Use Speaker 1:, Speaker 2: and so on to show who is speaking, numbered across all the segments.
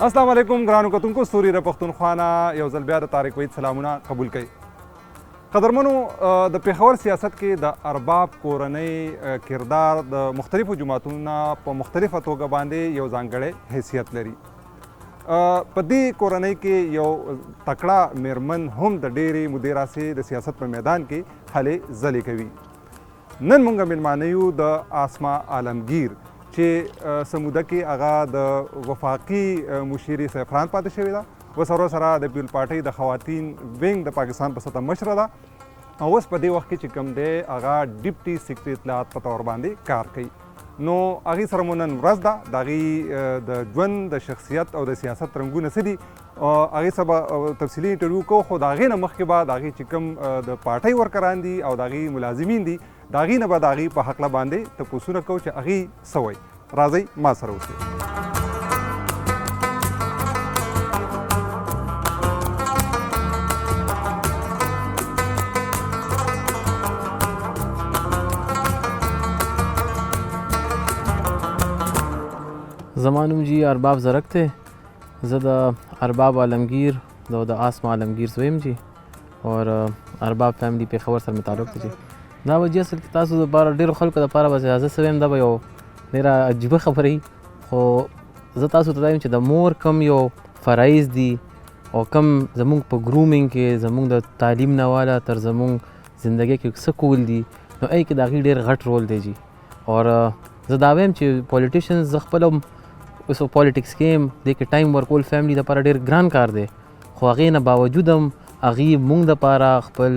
Speaker 1: السلام علیکم ګرانو کتونکو ستوري د پښتونخوا نه یو ځل بیا د طارق وحید سلامونه قبول کړئ. قدرمنو د پیښور سیاست کې د ارباب کورنۍ کردار د مختلفو جماعتونو نه په مختلفه توګه باندې یو ځانګړی حیثیت لري. په دې کورنۍ کې یو تکړه میرمن هم د ډېرې مودې راهیسې د سیاست په میدان کې هلې ځلې کوي. نن موږ میلمانه یو د آسما عالمگیر چې سموده کې هغه د وفاقي مشیرې سیفران پاتې شوې ده، ورسره سره د پیپل پارټۍ د خواتین وینګ د پاکستان په سطح مشره ده او اوس په دې وخت کې چې کوم دی هغه ډیپټي سیکرټري اطلاعات په طور باندې کار کوي. نو هغې سره مو نن ورځ ده د هغې د ژوند د شخصیت او د سیاست رنګونه څه دي هغې سره به تفصیلي انټرویو کوو، خو د هغې نه مخکې به د هغې چې کوم د پارټۍ ورکران دي او د هغې ملازمین دي د هغې نه به د هغې په هکله باندې تپوسونه کوو چې هغې څه وایي. راځئ ما سره اوسئ.
Speaker 2: زما نوم جی ارباب زرک دی. زه د ارباب عالمگیر د آسما عالمگیر زوی یم جی اور ارباب فیملی پیښور سره مې تعلق دی جی. دا به جی اصل کې تاسو دپاره ډېرو خلکو دپاره به زه څه ویم دا به یو ډېره عجیبه خبره وي، خو زه تاسو ته دا وایم چې د مور کم یو فرایض دي او کم زمونږ په ګرومینګ کې زمونږ د تعلیم نه واله تر زمونږ زندګۍ کې څه کول دي نو ای کې د هغې ډېر غټ رول دی جي. اور زه دا وایم چې پولیټیشنز زه خپله اوس پولیټکس کې یم، دې کې ټایم ورکول فیملی دپاره ډېر ګران کار دی، خو هغې نه باوجود هم هغې مونږ دپاره خپل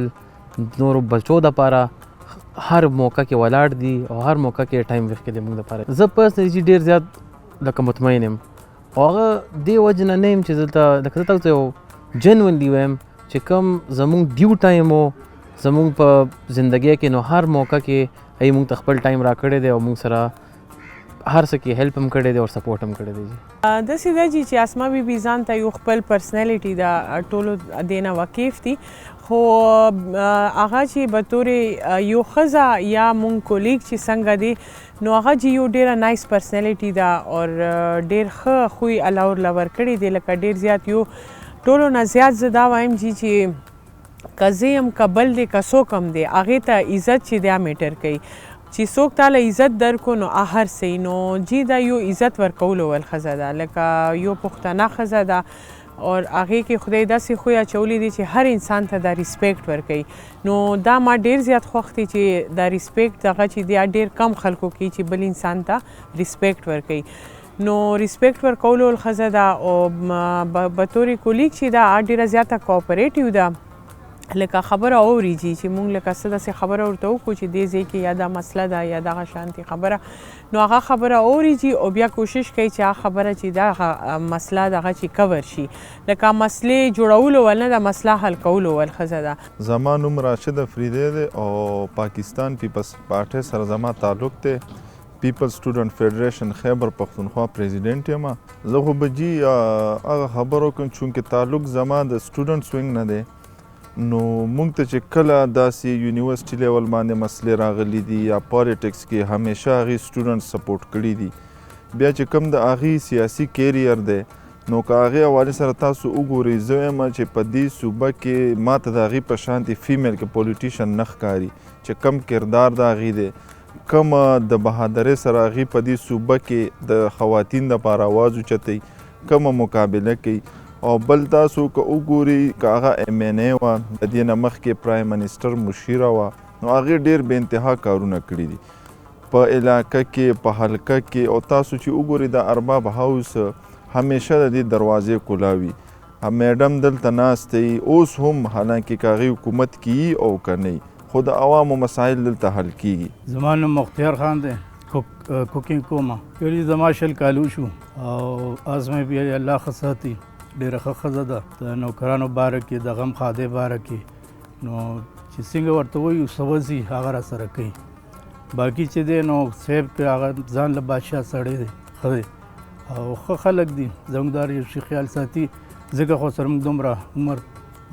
Speaker 2: نورو بچو دپاره هر موقع کې ولاړ دي او هر موقع کې ټایم ویښ دی مونږ دپاره. زه پرسنلی چې ډېر زیات لکه مطمئن یم او هغه دې وجې نه نه یم چې دلته لکه زه تاسو ته یو جنونلی وایم چې کوم زمونږ ډیو ټایم و زمونږ په زندګۍ کې نو هر موقع کې هغې مونږ ته خپل ټایم راکړی دی او مونږ سره هر څه کې هیلپ هم کړی دی او سپورټ هم کړی دی جي.
Speaker 3: داسې ده جي چې اسما بیبي ځان ته یو خپل پرسنالټي ده، ټولو دې نه واقف دي، خو هغه چې به طورې یو ښځه یا مونږ کولیګ چې څنګه دی نو هغه چې یو ډېره نایس پرسنالټي ده او ډېر ښه خوی الله ورله ورکړی دی. لکه ډېر زیات یو ټولو نه زیات زه دا وایم جي چې که زه یم که بل دی که څوک هم دی هغې ته عزت چې دی میټر کوي، چې څوک تاله عزت درکو نو هر څه نو جي دا یو عزت ورکولو ول ښځه ده، لکه یو پښتنه ښځه ده او هغې کې خدای داسې خوی اچولی دی چې هر انسان ته دا ریسپیکټ ورکوي. نو دا ما ډېر زیات خوښ دی چې دا ریسپیکټ دغه چې دی ډېر کم خلکو کوي چې بل انسان ته ریسپیکټ ورکوي. نو ریسپیکټ ورکولو ول ښځه ده او بطورې کولیګ چې ده ډېره زیاته کوآپریټیو ده، لکه خبره اوري جي چې مونږ لکه څه داسې خبره ورته وکړو چې دې ځای کې یا دا مسله ده یا دغه شانتې خبره نو هغه خبره اوري جي او بیا کوشش کوي چې هغه خبره چې دغه مسله دغه چې کور شي، لکه مسلې جوړولو ول نه ده مسله حل کولو ول ښځه ده.
Speaker 4: زما نوم راشد افریدی دی او پاکستان پیپلز پارټۍ سره زما تعلق دی. پیپل سټوډنټ فیډریشن خیبر پښتونخوا پریزیډنټ یم. زه خو به جي هغه خبر وکړم چونکې تعلق زما د سټوډنټس وینګ نه دی نو مونږ ته چې کله داسې یونیورسټي لیول باندې مسلې راغلي دي یا پالیټکس کې همیشه هغې سټوډنټ سپورټ کړي دي. بیا چې کوم د هغې سیاسي کیریر دی نو که هغې حوالې سره تاسو وګورئ زه وایم چې په دې صوبه کې ما ته د هغې په شانتې فیمیل کې پولیټیشن نه ښکاري چې کم کردار د هغې دی، کم د بهادرۍ سره هغې په دې صوبه کې د خواتین دپاره آواز اوچتوي، کمه مقابله کوي. او بل تاسو که وګورئ که هغه ایم این ای وه د دې نه مخکې پرایم منسټر مشیره وه نو هغې ډېر بې انتها کارونه کړي دي په علاقه کې په حلقه کې. او تاسو چې وګورئ د ارباب هاوس همیشه د دې دروازې کلاوي، میډم دلته ناست دی اوس هم، حالانکې که هغې حکومت کې او که نه خو د عوامو مسایل دلته حل کیږي.
Speaker 5: زما نوم مختیار خان دی، کوکینګ کومه. یعنې زما 20 کالو شو او ازمه بیا الله ښه ساتي، ډېره ښه ښځه ده د نوکرانو باره کې د غم خادۍ باره کې نو چې څنګه ورته وایو څه وځي هغه راسره کوي. باقي چې دی نو صاحب که هغه ځان له بادشاه سړی دی ښه دی او ښه خلک دي زموږ دا یو شي خیال ساتي، ځکه خو سره موږ دومره عمر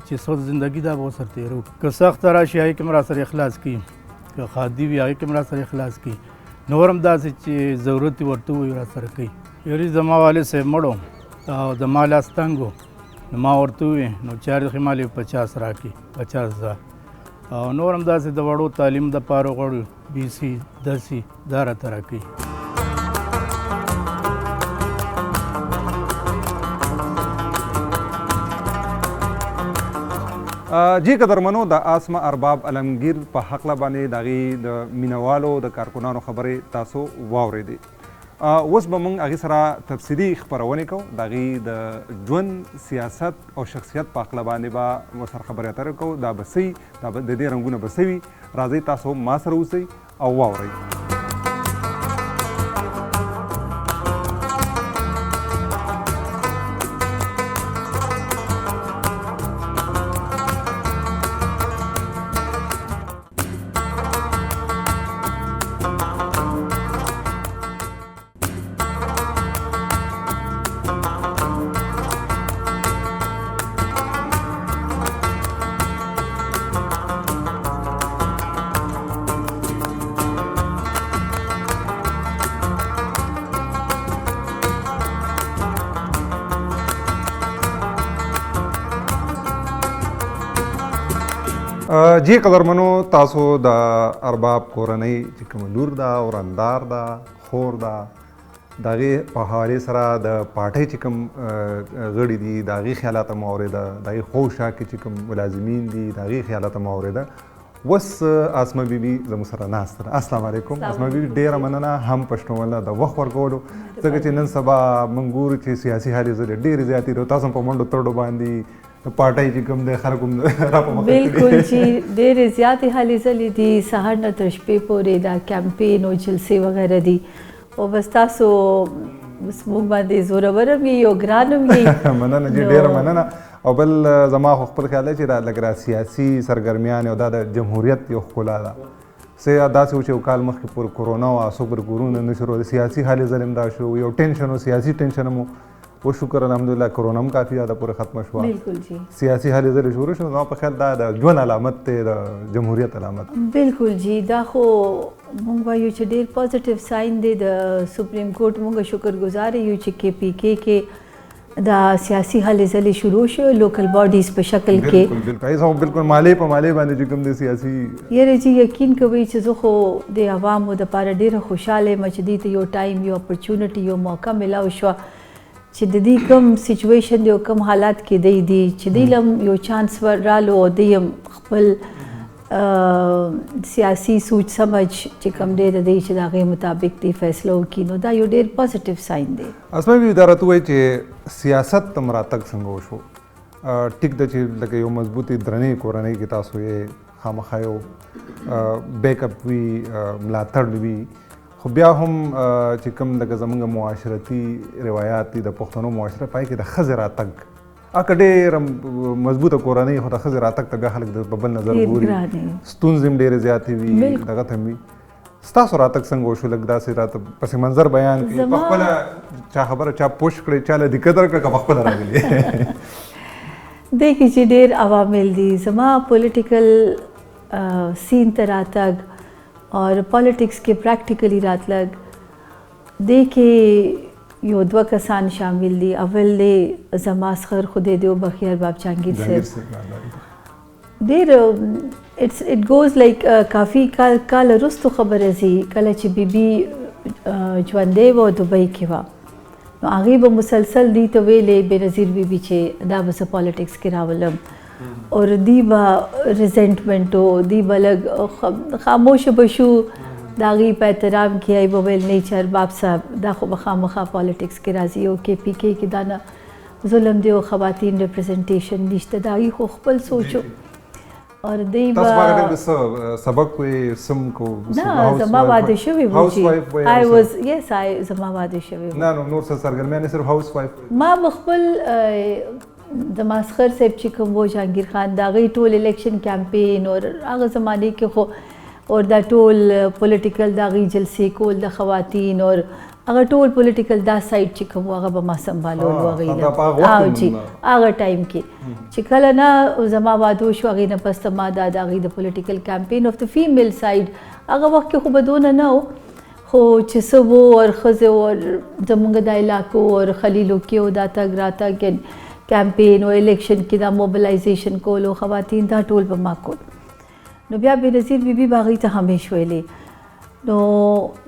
Speaker 5: چې څه زندګي دا به ورسره تېرو. که سخته راشي هغې کې هم راسره اخلاص کوي، که خادي وي هغې کې هم راسره اخلاص کوي، نور هم داسې چې ضرورت یې ورته ووایو راسره کوي. یاري زما والد صاحب مړ او د ما لاس تنګ و نو ما ورته وویل نو چارجې ما لې 50 راکړي 50,000 او نور هم داسې د وړو تعلیم دپاره غواړو BC 10 دا راته راکوي.
Speaker 1: جی قدرمنو د آسما ارباب علمگیر په حقله باندې د هغې د مینوالو د کارکنانو خبرې تاسو واورېدې. اوس به موږ هغې سره تفصیلي خپرونې کوو د هغې د ژوند سیاست او شخصیت په حقله باندې به ورسره خبرې اترې کوو. دا به څه د دې رنګونه به څه وي راځئ تاسو ما سره اوسئ او واورئ. جی قدرمنو تاسو د ارباب کورنۍ چې کومه لور ده ورندار ده خور ده د هغې په حوالې سره د پارټۍ چې کوم غړي دي د هغې خیالات مو اورېده د هغې خوشا کې چې کوم ملازمین دي د هغې خیالات مو اورېده. اوس اسما بیبي زموږ سره ناسته ده. السلام علیکم اسما بیبي، ډېره مننه هم پښتونولۍ د وخت ورکولو ځکه چې نن سبا موږ ګورو چې سیاسي هلې ځلې ډېرې زیاتې دي. تاسو هم په منډو ترډو باندې پارټۍ چې کوم دی خلک هم را په مخه
Speaker 6: بالکل چې ډېرې زیاتې هلې ځلې دي سهار نه تر شپې پورې دا کمپین او جلسې وغیره دي او بس تاسو بس موږ باندې زورور هم یې او ګران هم یې.
Speaker 1: مننه جی، ډېره مننه. او بل زما خو خپل خیال دی چې دا لږ را سیاسي سرګرمیان او دا د جمهوریت یو ښکلا ده. څه داسې و چې یو کال مخکې پورې کرونا وه، څوک پر کورونه نه شروع سیاسي هلې ځلې هم دا شو، یو ټینشن و سیاسي ټینشن هم و شکر الحمدلله کرونا هم کافي حده پورې ختمه شوه.
Speaker 6: بالکل جی،
Speaker 1: سیاسي هلې ځلې شروع شو. زما په خیال دا د ژوند علامت دی، د جمهوریت علامت.
Speaker 6: بالکل جی، دا خو مونږ وایو چې ډېر پازیټیو ساین دی د سپریم کورټ. مونږ شکرګزار یو چې KPK کې دا سیاسي هلې ځلې شروع شو لوکل باډیز په شکل کې.
Speaker 1: بالکل بالکل مالې په مالې باندې چې کوم د سیاسي
Speaker 6: یاره جی یقین کوئ چې زه خو د عوامو دپاره ډېره خوشحاله یم چې دې ته یو ټایم یو اپرچونټي یو موقع میلاو شوه چې د دې کوم سچویشن دی او کوم حالات کې دی چې دی لم یو چانس رالو او دی هم خپل سیاسي سوچ سمجھ چې کوم دی د دې چې د هغې مطابق دی فیصله وکړي، نو دا یو ډېر پازیټیو ساین دی.
Speaker 1: اسما بیبي دا راته ووایي چې سیاست ته راتګ څنګه وشو؟ ټیک ده چې لکه یو مضبوطې درنې کورنۍ کې تاسو یې خامخا یو بیک اپ وي، ملاتړ وي، خو بیا هم چې کوم لکه زموږ معاشرتي روایات دي د پښتنو معاشره پای کې د ښځې راتګ اکه ډېره مضبوطه کورنۍ خو د ښځې راتګ ته بیا خلک د بل نظر ګوري، ستونزې هم ډېرې زیاتې وي، دغه ته هم وي. ستاسو راتګ څنګه وشو؟ لږ داسې راته پس منظر بیان کړي، په خپله چا خبره چا پوښ کړې، چا له دې قدر کړه که په خپله راغلي؟
Speaker 6: دی کې چې ډېر عوامل دي. زما پولیټیکل سین ته راتګ اور پالیټکس کې پریکټیکلی راتلګ دی کې یو دوه کسان شامل دي. اول دی زما سخر خدای دې وبخښي ارباب جهانګیر صاحب. ډېر اټ ګوز لایک کافي کال وروستو خبره زی کله چې بیبي ژوندۍ وه دبۍ کې وه نو هغې به مسلسل دی ته ویلې بېنظیر بیبي چې دا به زه پالیټکس کې راولم اور دی با ریزنټمنټ و دی با لږ خاموشه به شو، د هغې په احترام کې ای به ویل نه چې ارباب صاحب دا خو به خامخا پالیټکس کې راځي او KPK کې دا نه ظلم دی او خواتین ریپرزنټیشن نشته، د هغې خو خپل سوچ اور دی به
Speaker 1: سبق وې سم کو
Speaker 6: نه زما واده شوی و چې آی واز یس آی زما واده شوی و.
Speaker 1: نه نو نور څه سرګرمیانې صرف هاوس وایف؟
Speaker 6: ما به خپل د ماسخر صاحب چې کوم و جهانګیر خان د هغې ټول الیکشن کمپین اور هغه زمانې کې خو اور دا ټول پولیټیکل د هغې جلسې کول د خواتین اور هغه ټول پولیټیکل دا سایډ چې کوم و هغه به ما سنبالول و هغې نه. او جی هغه ټایم کې چې کله نه زما واده وشو هغې نه پس ته ما دا د هغې د پولیټیکل کمپین اف د فیمیل سایډ هغه وخت کې خو به دونه نه و، خو چې څه وو او ښځې او زموږ د علاقو او خلیلو کې او دا تګ راتګ کیمپین او الیکشن کې دا موبلایزیشن کول او خواتین دا ټول به ما کول. نو بیا بېنظیر بیبي به هغوی ته همیش ویلې نو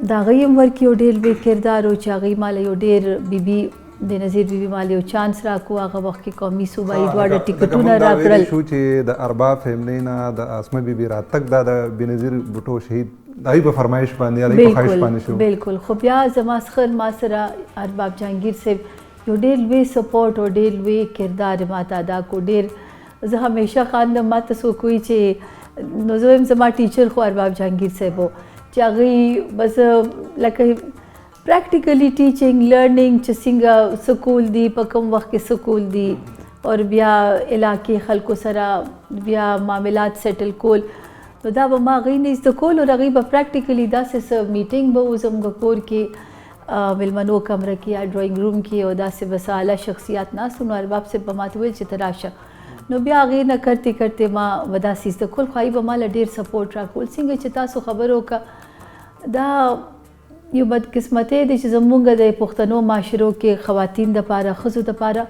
Speaker 6: د هغوی هم ورکې یو ډېر بې کردار و چې هغوی ماله یو ډېر بیبي بېنظیر بیبي ماله یو چانس راکړو. هغه وخت کې قومي صوبایي دواړه ټکټونه راکړل.
Speaker 1: شو چې د ارباب فیملی نه د اسمه بیبي راتګ دا د بېنظیر بوټو شهید دای په فرمایش باندې یا په خواهش باندې شو.
Speaker 6: بالکل. خو بیا زما څخه ما سره ارباب جهانګیر صاحب یو ډېر لوی سپورټ او ډېر لوی کردار ماته ادا کو. ډېر زه همیشه خاندم ماته څوک وایي چې نو زه وایم زما ټیچر خو ارباب جهانګیر صاحب و چې هغوی بس لکه پریکټیکلی ټیچینګ لرنینګ چې څنګه سکول دی په کوم وخت کې سکول دی او بیا علاقې خلکو سره بیا معاملات سیټل کول نو دا به ما هغوی نه زده کول او هغوی به پریکټیکلی داسې څه میټینګ به و زموږ کور کې میلمنو کمره کې یا ډرایینګ روم کې او داسې بس اعلی شخصیات ناست نو ارباب صاحب به ماته ویل چې ته راشه. نو بیا هغې نه کرتے کرتے ما داسې زده کول خو هغوی به ماله ډېر سپورټ راکول. څنګه چې تاسو خبر وکړه دا یو بدقسمتۍ دی چې زموږ د پښتنو معاشرو کې خواتین دپاره ښځو دپاره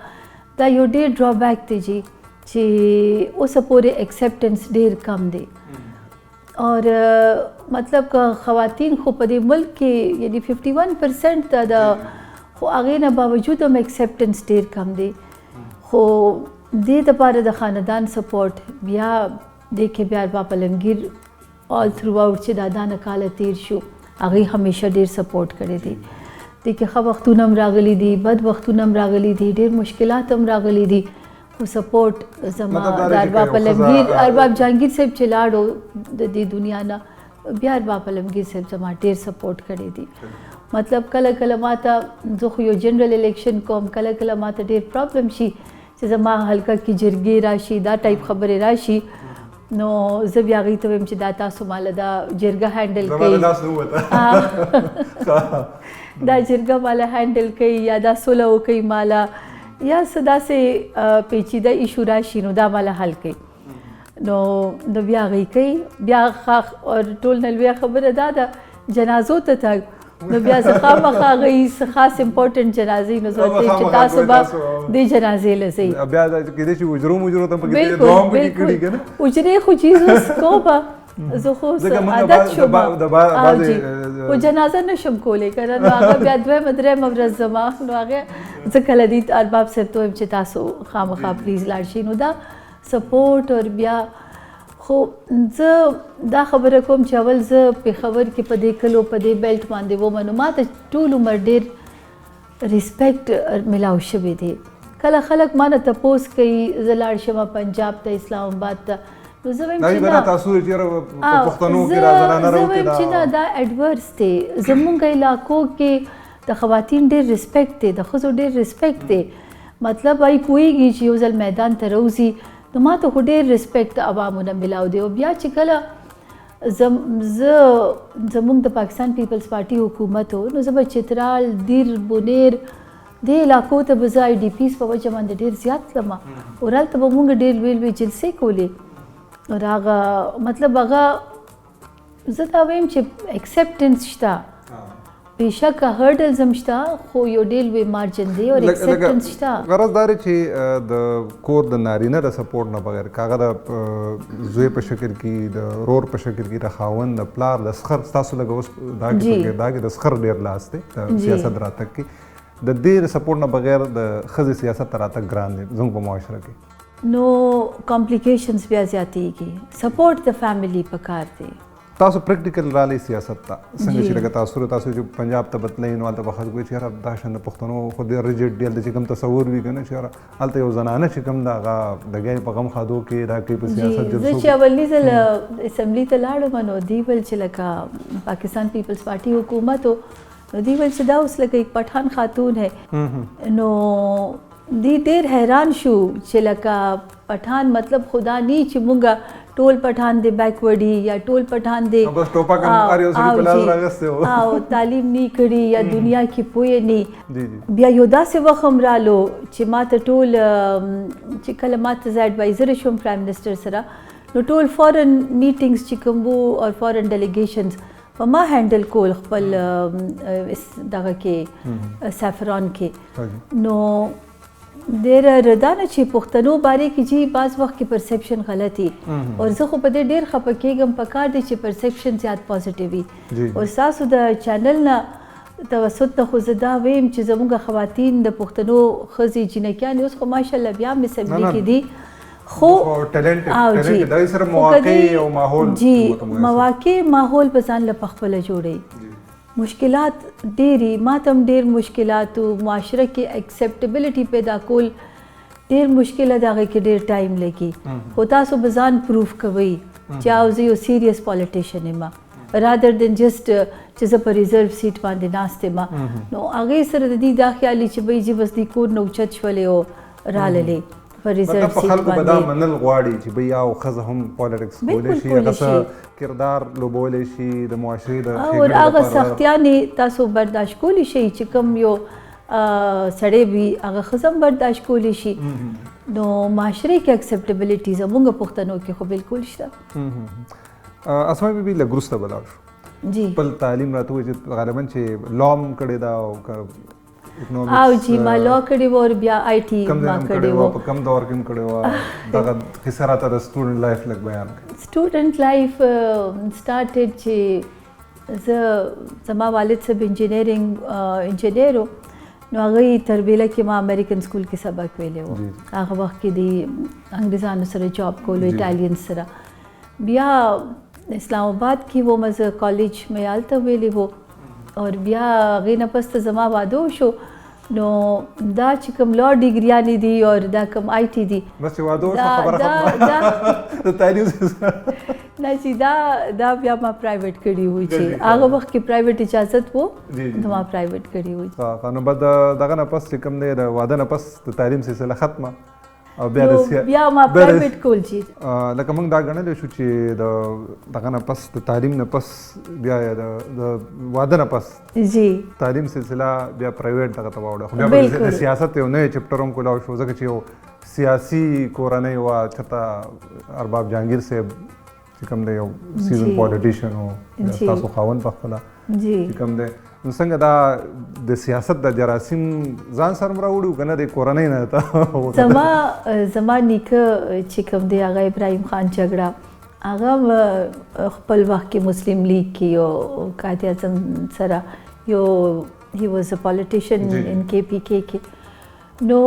Speaker 6: دا یو ډېر ډرابیک دی چې اوسه پورې ایکسیپټنس ډېر کم دی اور مطلب که خواتین خو په دې ملک کې یعنی 51% د خو هغې نه باوجود هم ایکسیپټنس ډېر کم دی. خو دې دپاره د خاندان سپورټ بیا دې کې بیا ارباب علمګیر آل تھرو آؤٹ چې دا دانه کاله تیر شو هغوی همیشه ډېر سپورټ کړی دی. دې کې ښه وختونه هم راغلي دي بد وختونه هم راغلي دي ډېر مشکلات هم راغلي دي خو سپورټ زما د ارباب علمګیر ارباب جهانګیر صاحب چې لاړو د دې دنیا نه بیا ارباب علمګیر صاحب زما ډېر سپورټ کړی دی. مطلب کله کله ماته زه خو یو جنرل الیکشن کوم کله کله ماته ډېر پرابلم شي چې زما حلقه کې جرګې راشي دا ټایپ خبرې راشي نو زه بیا هغوی ته وایم چې دا تاسو ماله دا جرګه هینډل کوي دا جرګه ماله هینډل کوي یا دا سوله وکوي ماله یا څه داسې پیچیده ایشو راشي نو دا ماله حل کوي نو بیا هغوی کوي. بیا ټول نه لویه خبره دا ده جنازو ته تګ نو بیا زه خامخا هغوی څه خاص امپورټنټ جنازې نو زه ورته وایم چې تاسو به دې جنازې له ځئ.
Speaker 1: بیا کېدای شي اجرو مجرو ته پکې دوام پکې کړي که نه
Speaker 6: اجرې خو چیز اوس کومه زه خو عادت شوم خو جنازه نشم کولی که نه نو هغه بیا دویمه درېیمه ورځ زما نو هغې زه کله دې ارباب صاحب ته وایم چې تاسو خامخا پلیز لاړ شئ نو دا سپورټ اور بیا خو زه دا خبره کوم چې اول زه پېښور کې په دې کلو په دې بیلټ باندې ومه نو ما ته ټول عمر ډېر ریسپیکټ میلاو شوی دی. کله خلک ما نه تپوس کوي زه لاړ شمه پنجاب ته اسلام آباد ته نو زه وایم چې نه دا ایډورس دی. زموږ علاقو کې د خواتین ډېر ریسپیکټ دی د ښځو ډېر ریسپیکټ دی. مطلب هغوی پوهېږي چې یو ځل میدان ته راوځي نو ما ته خو ډېر ریسپیکټ عوامو نه میلاو دی. او بیا چې کله زموږ د پاکستان پیپلز پارټي حکومت و نو زه به چترال دیر بونیر دې علاقو ته به زه آی ډي پیز په وجه باندې ډېر زیات تلمه او هلته به مونږ ډېر لوی لوی جلسې کولې اور هغه مطلب هغه زه دا وایم چې ایکسیپټنس شته بېشکه هرډلز هم شته خو یو ډېر لوی مارجن دی او ایکسیپټنس شته.
Speaker 1: غرض دا دی چې د کور د نارینه د سپورټ نه بغیر که هغه د زوی په شکل کې د رور په شکل کې د خاوند د پلار د سخر ستاسو لږه اوس دا کې د سخر ډېر لاس دی د سیاست راتګ کې د دې سپورټ نه بغیر د ښځې سیاست ته راتګ ګران دی زموږ په معاشره کې
Speaker 6: نو کمپلیکیشنز بیا زیاتېږي. سپورټ د فیملی پکار دی.
Speaker 1: تاسو پریکټیکل رالی سیاست ته څنګه چې لکه تاسو چې پنجاب ته بتلئ نو هلته به خلک وایي چې یاره دا شان د پښتنو خو ډېر ریجډ دی هلته چې کوم تصور وي که نه چې یاره هلته یو زنانه چې کوم د هغه د ګای په غم خادو کې دا کوي په سیاست
Speaker 6: زه چې اولني ځل اسمبلي ته لاړم نو دوی ویل چې لکه پاکستان پیپلز پارټي حکومت و نو دوی ویل چې دا اوس لکه ایک پठान خاتون ہے نو دی ډېر حیران شو چې لکه پठान مطلب خدا نی چې مونږه ټول پठान دی بیکورډي یا ټول پठान دی او تعلیم نی کړي یا دنیا کې پوهه نی. بیا یو داسې وخت هم رالو چې ما ته ټول چې کله ما ته زه ایډوایزر شوم پرایم منسټر سره نو ټول فارن میټینګز چې کوم وو او فارن ډیلیګیشنز په ما هینډل کول خپل دغه کې سیفران کې نو ډېره ردا نه چې پښتنو بارے کې جی بعض وخت کې پرسپشن غلطي او زه خو په دې ډېر خفه کېږم په کار دی چې پرسپشن زیات پازیټیو وي او ستاسو د چینل نه توسط نه خو زه دا ویم چې زموږ خواتین د پښتنو ښځې جینکیانې اوس خو ماشاءالله بیا هم اسمبلي کې دي خو جی مواقع ماحول په ځان له پخپله جوړوي مشکلات ډېري ما ته هم ډېر مشکلات معاشره کې اکسپټیبلټي پیدا کول ډېر مشکل ده هغې کې ډېر ټایم لګي خو تاسو به ځان پروف کوئ چې او زه یو سیریس پالیټیشن یم رادر دین جسټ چې زه په ریزرو سیټ باندې ناست یم نو هغې سره د دې دا خیالي چې بهی چې بس دې کور نه اوچت شولې او راللې په ریزرو سیټ باندې
Speaker 1: خلکو به دا منل غواړي چې بهی او ښځه هم پالیټکس کولی شي هغه څه کردار لوبولی شي د معاشرې د
Speaker 6: او هغه سختیانې تاسو برداشت کولی شئ چې کوم یو سړی وي هغه ښځه هم برداشت کولی شي نو معاشرې کې اکسپټیبلټي زموږ پښتنو کې خو بالکل شته
Speaker 1: اسماء بیبي لږ وروسته به لاړ شو
Speaker 6: جی
Speaker 1: خپل تعلیم راته وایي چې غالبا چې لا هم کړې ده او
Speaker 6: او جی ما لا کړې وه او بیا آی ټي ما کړې وه
Speaker 1: په کم دور کې هم کړې وه دغه قصه راته د سټوډنټ لایف لږ بیان کړئ
Speaker 6: سټوډنټ لایف سټارټډ چې زه زما والد صاحب انجینیر و نو هغوی تربیله کې ما امریکن سکول کې سبق ویلی و هغه وخت کې د انګریزانو سره جاب کولو ایټالین سره بیا اسلام آباد کې وم زه کالج مې هلته ویلی و او بیا هغې نه پس ته زما واده وشو نو دا چې کوم لا ډیګریانې دي او دا کوم آی ټي دي
Speaker 1: بس چې واده وشو خبره ختمه د تعلیم
Speaker 6: نه چې دا بیا ما پرایویټ کړي وو چې هغه وخت کې پرایویټ اجازت وو نو ما پرایویټ کړي وو
Speaker 1: نو بعد دغه نه پس چې کوم دی د واده نه پس د تعلیم سلسله ختمه او بیا
Speaker 6: ما پرایویټ کول چې
Speaker 1: لکه موږ دا ګڼلی شو چې د دغه نه پس د تعلیم نه پس بیا د واده نه پس
Speaker 6: جی
Speaker 1: تعلیم سلسله بیا پرایویټ دغه ته واوړه خو بیا د سیاست یو نوی چپټر هم کولاو شو ځکه چې یو سیاسي کورنۍ وه چېرته ارباب جهانګیر صاحب چې کوم دی یو سیزن پالیټیشن و ستاسو خاوند پخپله چې کوم دی نو څنګه دا د سیاست د جراثیم ځان سره هم راوړي که نه د کورنۍ نه
Speaker 6: زما نیکه چې کوم دی هغه ابراهیم خان جګړه هغه خپل وخت کې مسلم لیگ کې یو قائد اعظم سره یو هی واز ا پالیټیشن ان کے پی کے کې نو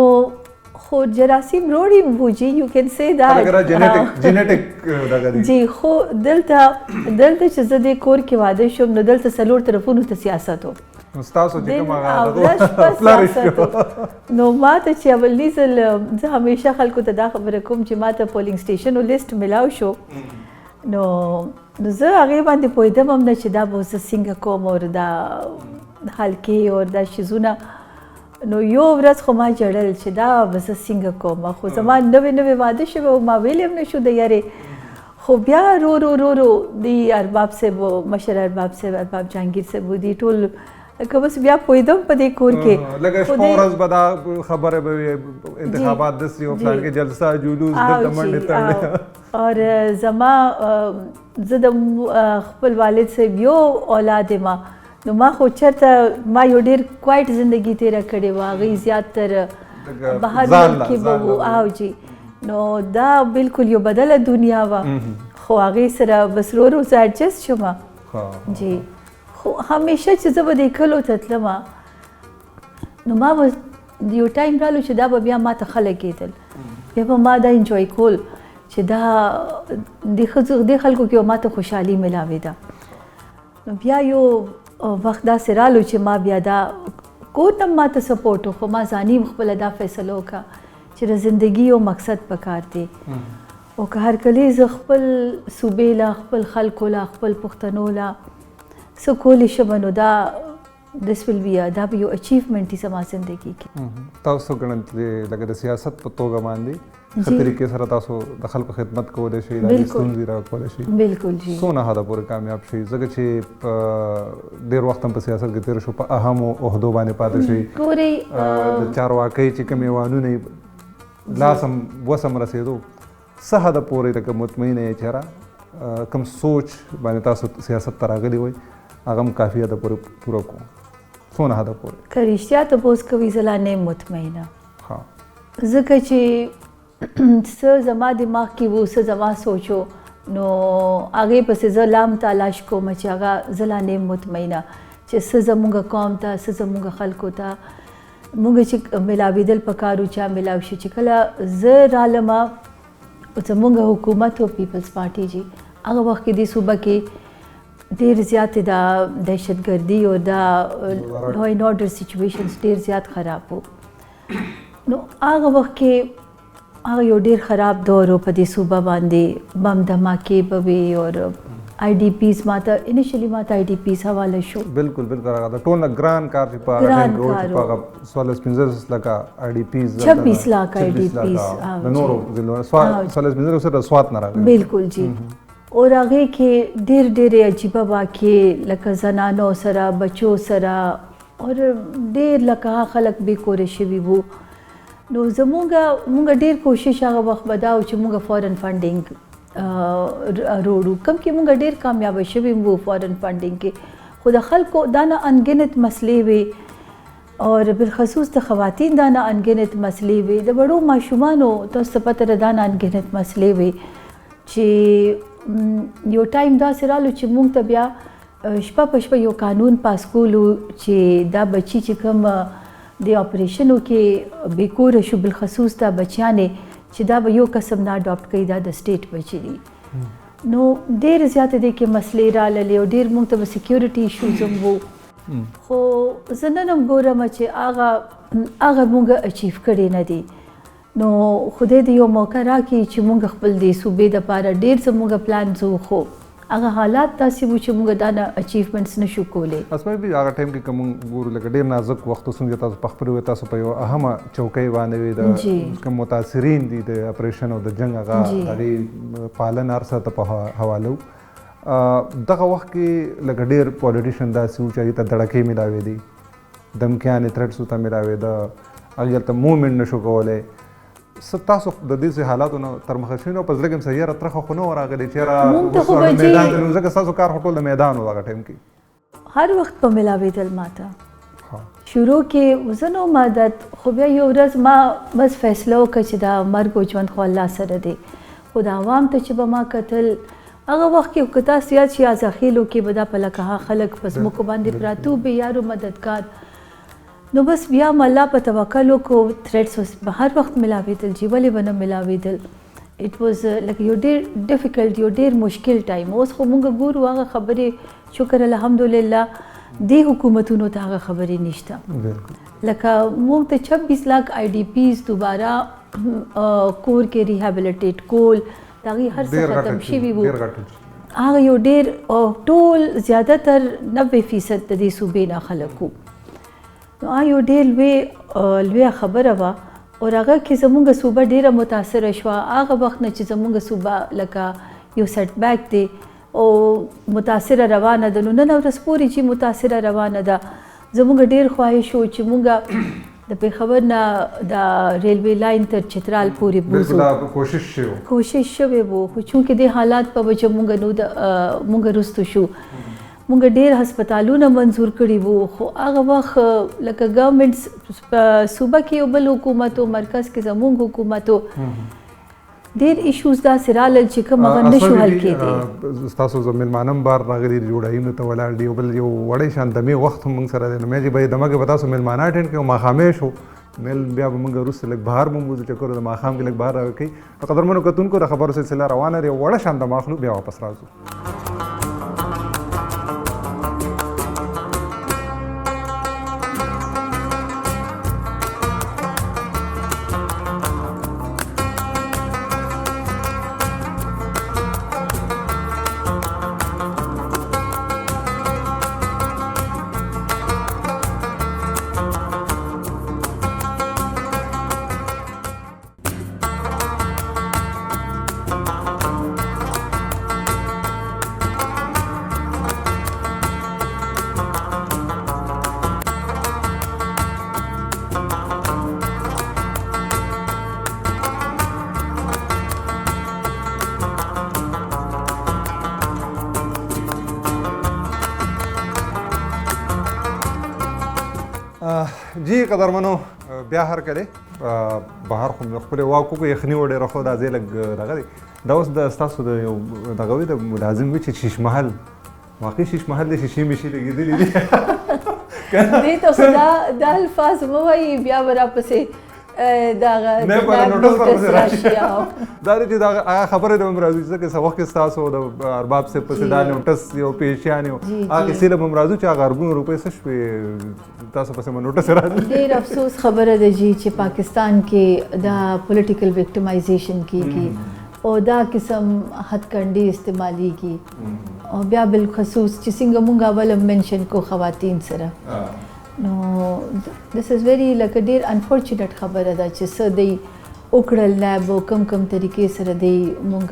Speaker 6: خو جراثیم روړي وو جی یو کین سی دیٹ
Speaker 1: جینیټک
Speaker 6: جی خو دلته چې زه د کور کې واده شوم نو دلته څلور طرفونو ته سیاست و
Speaker 1: ستاسو چې کوم هغه
Speaker 6: نو ما ته چې اولني ځل زه همیشه خلکو ته دا خبره کوم چې ما ته پولینګ سټیشن لیست میلاو شو نو زه هغې باندې پوهېدم هم نه چې دا به زه څنګه کوم او دا حلقې او دا شیزونه نو یو ورځ خو ما جړل چې دا به زه څنګه کوم خو زما نوې واده شوی او ما ویلی هم نه شو د یارې خو بیا رو دی ارباب صاحب مشر ارباب صاحب ارباب جهانګیر صاحب دی ټول که بس بیا پوهېدم په دې کور کې
Speaker 1: لږه شپه ورځ به دا خبره به وي انتخابات داسې او فلان کې جلسه جلوس دلته منډې تنډې
Speaker 6: اور زما زه د خپل والد صاحب یو اولاد یم نو ما خو چېرته ما یو ډېر کوایټ زندګي تېره کړې وه هغوی زیاتتر بهر ملک کې به وو او جی نو دا بالکل یو بدله دنیا وه خو هغې سره بس رو زه اډجسټ شوم جی خو همیشه چې زه به دې کلو ته تلمه نو ما به یو ټایم رالو چې دا به بیا ما ته خلک کېدل بیا به ما دا انجوی کول چې دا دې خلکو کې ما ته خوشحالي ملاوېده نو بیا یو وخت داسې رالو چې ما بیا دا کور نه ما ته سپورټ و خو ما ځاني خپله دا فیصله وکړه چې د زندګي یو مقصد پکار دی او که هر کلی زه خپل صوبې له خپل خلکو له خپل پښتنو له څه کولی شم نو دا دس ویل بی دا به یو اچیومنټ زما زندګي کې
Speaker 1: تاسو ګڼل لکه د سیاست په توګه باندې ښه طریقې سره تاسو د خلکو خدمت کولی شئ د ستونزې راکولی شئ
Speaker 6: بالکل جی
Speaker 1: څونه حده پورې کامیاب شئ ځکه چې په ډېر وخت هم په سیاست کې تېر شو په اهمو عهدو باندې پاتې شئ د چارواکۍ چې کوم ایوانونه لاسم وسم رسېدو څه حده پورې لکه مطمئنه یې چې کوم سوچ باندې تاسو سیاست ته راغلي وئ هغه هم کافي حده پورې پوره کړو څونه حده پورې
Speaker 6: که رښتیا تپوس کوي زه لا نه یم مطمئنه
Speaker 1: ها
Speaker 6: ځکه چې څه زما دماغ کې وو څه زما سوچو نو هغې پسې زه لام تلاش کوم چې هغه زه لا نه یم مطمئنه چې څه زموږ قوم ته څه زموږ خلکو ته موږ چې ملاوېدل پکار و چا ملاو شي چې کله زه رالمه زموږ حکومت او پیپلز پارټي جي هغه وخت کې دې صوبه کې ډېر زیات د دهشتګردي او د لا اینډ آرډر سچویشنز ډېر زیات خراب وو نو هغه وخت کې هغه یو ډېر خراب دور و په دې صوبه باندې بم دھماکې به وي او آی ډي پیز ماته انیشلی ماته آی ډي پیز حواله شو
Speaker 1: بالکل بالکل هغه د ټول نه ګران کار چې په
Speaker 6: ګران
Speaker 1: هغه
Speaker 6: کار
Speaker 1: چې په هغه 15 لکه آی ډي پیز
Speaker 6: 26 लाख آی ډي پیز
Speaker 1: د نورو ضلعو 15 سره سوات نه راغلی
Speaker 6: بالکل جی اور هغې کې ډېرې عجیبه واقعې لکه زنانو سره بچو سره اور ډېر لکه خلک بې کوره شوي وو نو موږ ډېر کوشش هغه وخت به دا و چې موږ فارن فنډینګ روړو کوم کې موږ ډېر کامیابه شوي وو فارن فنډینګ کې خو د خلکو دا نه انګنت مسلې وې اور بالخصوص د خواتین دا نه انګنت مسلې وې د وړو ماشومانو تاسو ته پته ده دا نه انګنت مسلې وې چې یو ټایم داسې رالو چې موږ ته بیا شپه په شپه یو قانون پاس کولو چې دا بچي چې کوم د اپریشنو کې بې کوره شو بالخصوص دا بچیانې چې دا به یو قسم نه اډاپټ کوي دا د سټیټ بچي دي نو ډېر زیاتې دې کې مسلې راللې او ډېر موږ ته به سیکیورټي ایشوز هم وو خو زه نن هم ګورم چې هغه موږ اچیو کړی نه دي نو خدای دې یو موقع راکړي چې موږ خپل د صوبې دپاره ډېر زموږ پلانز وو خو هغه حالات داسې وو چې موږ دا نه اچیومنټس نشو کولی
Speaker 1: اسمه بي هغه ټایم کې کوم ګورو لکه ډېر نازک وخت څنګه تاسو په خبرو تاسو په یو اهمه چوکۍ باندې وي د کوم متاثرین دي د اپریشن او د جنگ هغه پالن ارسه ته په حوالو دغه وخت کې لکه ډېر پولیټیشن داسې وو چې ته دړکې ملاوي دي دمکیانې تھریټس ته ملاوي ده هغه ته موومنټ نشو کولای تاسو د دې حالاتو نه تر مخه شوي نو په زړه کې هم صحیح ترخه خو نه ورغلی چې میدان ته ځکه ستاسو کار خو ټول د میدان و هغه ټایم کې
Speaker 6: هر وخت په ملاوېدل ماته شروع کې زه نو مدد خو بیا یو ورځ ما بس فیصله وکړه چې دا مرګ او ژوند خو الله سره دی خو د عوام ته چې به ما کتل هغه وخت کې که تاسو یاد شي ازاخیلو کې به دا په لکه خلک په ځمکو باندې پراته به یارو مددګار نو بس بیا هم الله په توکل وکړو تھریټس به هر وخت ملاوېدل چې ولې به نه ملاوېدل اټ واز لکه یو ډېر ډیفیکلټ یو ډېر مشکل ټایم اوس خو موږ ګورو هغه خبرې شکر الحمدلله دې حکومتونو ته هغه خبرې نشته لکه موږ ته 26 लाख آی ډي پیز دوباره کور کې ریهابلیټیټ کول د هغې هر څه ختم شوي وو هغه یو ډېر ټول زیاتره 90% د دې صوبې نه خلک وو نو یو ډېر لویه خبره وه او هغه کې زموږ صوبه ډېره متاثره شوه هغه وخت نه چې زموږ صوبه لکه یو سیټ بیک دی او متاثره روانه ده نو نن ورځ پورې چې متاثره روانه ده زموږ ډېر خواهش و چې موږ د پېښور نه د ریلوې لاین تر چترال پورې بوځو کوشش شوی وو خو چونکې دې حالات په وجه موږ رستو شو موږ ډېر هسپتالونه منظور کړي وو خو هغه وخت لکه ګورنمنټس په صوبه کې یو بل حکومت او مرکز کې زموږ حکومت ډېر ایشوز داسې رالل چې کوم هغه نشو حل کېدی
Speaker 1: ستاسو زه میلمانه هم بار راغلي دي جوړایي ته ولاړ دي یو بل یو وړی شان دمې وخت هم موږ سره دی نو مې چې به دمه کې به تاسو میلمانه اټینډ کړئ او ماښامې شو میل بیا به موږ وروسته لږ بهر به موږ چکر د ماښام کې لږ بهر راوکړئ قدرمنو کتونکو د خبرو سلسله روانه دی وړه شان دمه اخلو بیا واپس راځو جی قدرمنو بیا هر کله بهر خو خپل واکو کو یخنی وړه راخو دا زې لګ دغه دی دا اوس د تاسو د یو دغه وی د ملازم وی چې شیش محل واقعي شیش محل د شیشې مشي لګېدلې دي
Speaker 6: دې ته خدا د الفاظ مو وایي بیا ورپسې دغه
Speaker 1: نه پر نوټس پر
Speaker 6: نوټس راشي
Speaker 1: دا دې دا خبره د مرادو چې څه وخت تاسو د ارباب سے پسې دا نوټس یو پیشیان یو هغه سیله مرادو چې هغه اربون روپے څه شوي تاسو پسې نوټس راځي
Speaker 6: ډېر افسوس خبره ده جی چې پاکستان کې دا پولیټیکل وکټمایزیشن کیږي او دا قسم هتکنډې استعمالیږي او بیا بالخصوص چې څنګه مونږ اول منشن کو خواتین سره نو دس از ویری لکه ډېر انفورچونیټ خبره ده چې څه دی وکړل نایب او کم طریقې سره دی مونږ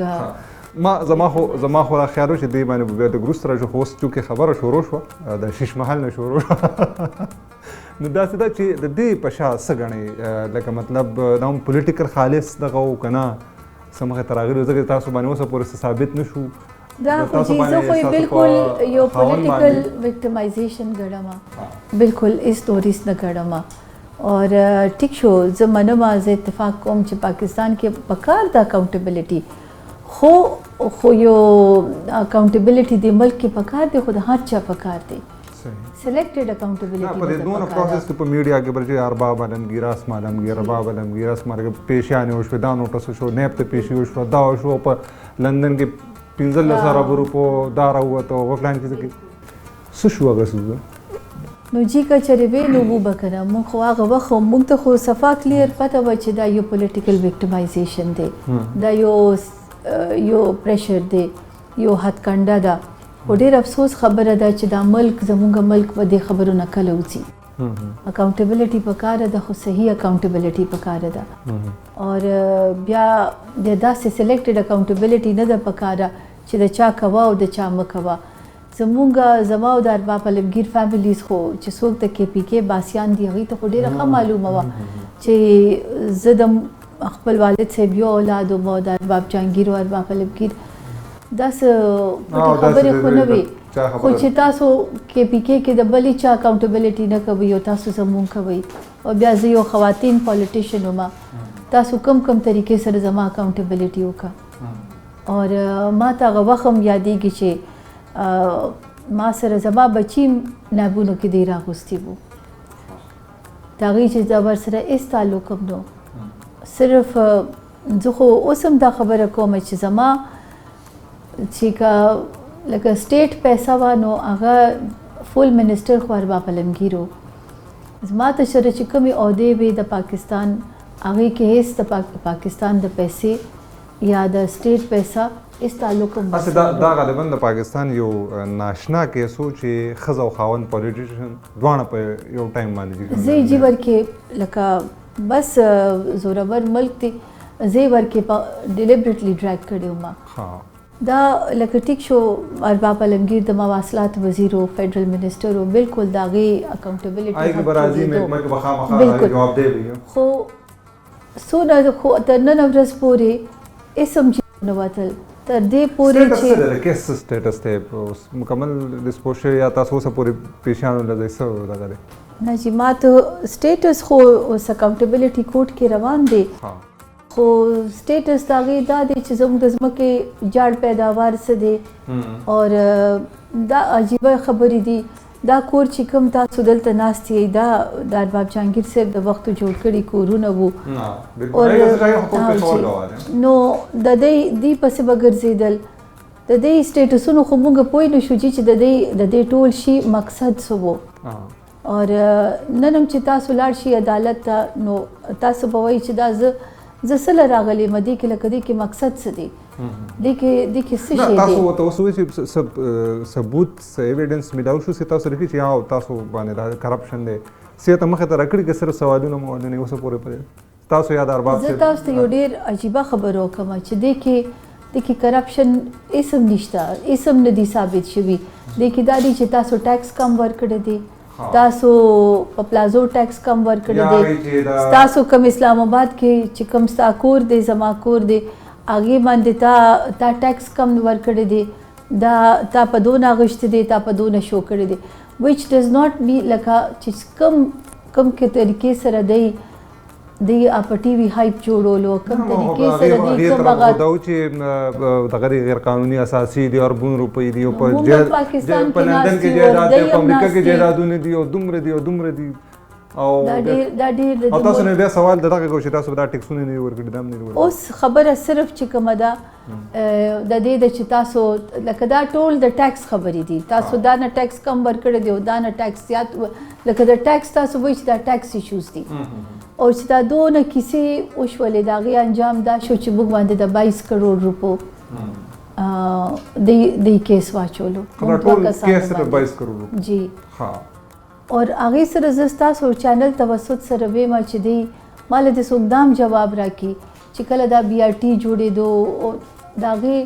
Speaker 1: زما خو خیال و چې دی باندې بیا د ګروس راځو خو اوس چونکې خبره شروع شوه د شیش محل نه شروع شوه نو داسې ده چې د دې په شا څه ګڼئ لکه مطلب دا هم پولیټیکل خالص دغه و که نه څه مخې ته راغلي ځکه تاسو باندې اوسه پورې ثابت نه شو
Speaker 6: دا خو چې زه خو بالکل یو پولیټیکل وکټمایزیشن ګڼم بالکل هیڅ نوریس نه ګڼم اور ټیک شو زه منم زه اتفاق کوم چې پاکستان کې پکار د اکاونټیبلټي خو یو اکاونټیبلټي د ملک کې پکار دی خو د هر چا پکار دی سلیکټډ اکاونټیبلټي
Speaker 1: په دې دوه پروسس کې په میډیا کې برجه ارباب علمگیر اسما علمگیر ارباب علمگیر اسما کې پیشیان او شو دا نوټس شو نیب ته پیشي شو دا شو په لندن کې 15,000 روپو دا راوته او فلان کې څه شو هغه څه
Speaker 6: نو جی کا چرې وی نو بو بکنه مون خو هغه وخت مونږ ته خو صفا کلیر پته و چې دا یو پولیټیکل وکټمایزیشن دی دا یو پریشر دی یو هتکنډه ده خو ډېر افسوس خبره ده چې دا ملک زموږ ملک په دې خبرو نه کله وځي اکاونټیبلټي پکاره ده خو صحیح اکاونټیبلټي پکاره ده اور بیا د داسې سلیکټډ اکاونټیبلټي نه ده پکاره چې د چا کوا او د چا مکوا زما او د ارباب علمگیر فیملیز خو چې څوک د کې پی کې باسیان دی هغوی ته خو ډېره ښه معلومه وه چې زه د خپل والد صاحب یو اولاد وم او د ارباب جهانګیر او ارباب علمگیر داسې پټې خبرې خو نه وي خو چې تاسو کې پی کې د بلې چا اکاونټیبلټي نه کوئ او تاسو زموږ کوئ او بیا زه یو خواتین پالیټیشن وم تاسو کم طریقې سره زما اکاونټیبلټي وکړه اور ما ته هغه وخت هم یادېږي چې ما سره زما بچي نایبونو کې دی راغوستی وو د هغوی چې زه ورسره هېڅ تعلق هم نو صرف زه خو اوس هم دا خبره کوم چې زما چې که لکه سټیټ پیسه وه نو هغه فول منسټر خو ارباب علمگیر و زما ته سره چې کومې عہدې وې د پاکستان هغوی کې هېڅ د پاکستان د پیسې یا د سټیټ پیسه هېڅ تعلق هم
Speaker 1: دا غالبا د پاکستان یو ناشنا کیس و چې ښځه او خاوند پولیټیشن دواړه په یو ټایم باندې
Speaker 6: زه یې ورکې لکه بس زورور ملک دی زه یې ورکې ډیلیبریټلی ډریګ کړی وم دا لکه ټیک شو ارباب علمگیر د مواصلات وزیر او فیډرل منسټر او بالکل د هغې اکاونټیبلټي بالکل خو څونه خو تر نن ورځ پورې هېڅ هم نه وتل تر دې پورې چې
Speaker 1: کیس سټیټس دی مکمل ډسپوز شوی یا تاسو اوسه پورې پیشیانو له ځای څه دغه دی
Speaker 6: نه چې ما ته سټیټس خو اوس اکاونټیبلټي کوټ کې روان دی خو سټیټس د هغې دا دی چې زموږ د ځمکې جاړ پیداوار څه دی اور دا عجیبه خبرې دي دا کور چې کوم تاسو دلته ناست یې دا د ارباب جهانګیر صاحب د وختو جوړ کړي کورونه وو نو د دې پسې به ګرځېدل د دې سټیټسونو خو موږ پوه نه شو چې د دې ټول شي مقصد څه و اور نن هم چې تاسو لاړ شئ عدالت ته نو تاسو به وایي چې دا زه سله راغلی یم دې کې لکه دې کې مقصد څه دی دې کې څه شی دی
Speaker 1: تاسو ورته اوس وایئ چې ثبوت څه ایویډنس میلاو شو چې تاسو لیکي چې یا تاسو باندې کرپشن دی څه ته مخې ته راکړي که صرف سوالونه موالونه اوسه پورې پرې تاسو یا د ارباب
Speaker 6: زه تاسو ته یو ډېر عجیبه خبره وکړم چې دې کې کرپشن هېڅ هم نشته هېڅ هم نه دي ثابت شوي دې کې دا دی چې تاسو ټیکس کم ورکړی دی تاسو په پلازو ټیکس کم ورکړی دی تاسو کوم اسلام آباد کې چې کوم ستا کور دی زما کور دی هغې باندې تا ټیکس کم ورکړی دی دا تا په دونه اغوښتي دی تا په دونه شو کړی دی which does not mean لکه چې کوم کوم کې طریقې سره دی په ټي وي هایپ جوړولو کوم طریقې سره دی کوم هغه
Speaker 1: دا چې دغه غیر قانوني اساسي دي اربون روپۍ دی او په
Speaker 6: پاکستان
Speaker 1: په لندن کې جایداد دی په امریکا کې جایدادونه دي او دومره دي او
Speaker 6: دا ډېر
Speaker 1: او تاسو نه بیا سوال دغه کوم چې تاسو دا ټیکسونه نه ورکړي دام نه ورکړي
Speaker 6: اوس خبره صرف چې کومه ده د دې د چې تاسو لکه دا ټول د ټیکس خبرې دي تاسو دا نه ټیکس کم ورکړی دی او دا نه ټیکس زیات لکه د ټیکس تاسو وایي چې دا ټیکس ایشوز دي او چې دا دونه کیسې وشولې د هغې انجام دا شو چې موږ باندې د 22 کروڑ روپو د کیس واچولو
Speaker 1: ټول کیس سره 22 کروڑ
Speaker 6: جی
Speaker 1: ها
Speaker 6: اور هغې سره زه ستاسو چینل توسط سره ویمه چې دی ماله د څوک جواب راکړي چې کله دا بي آر ټي جوړېدو د هغې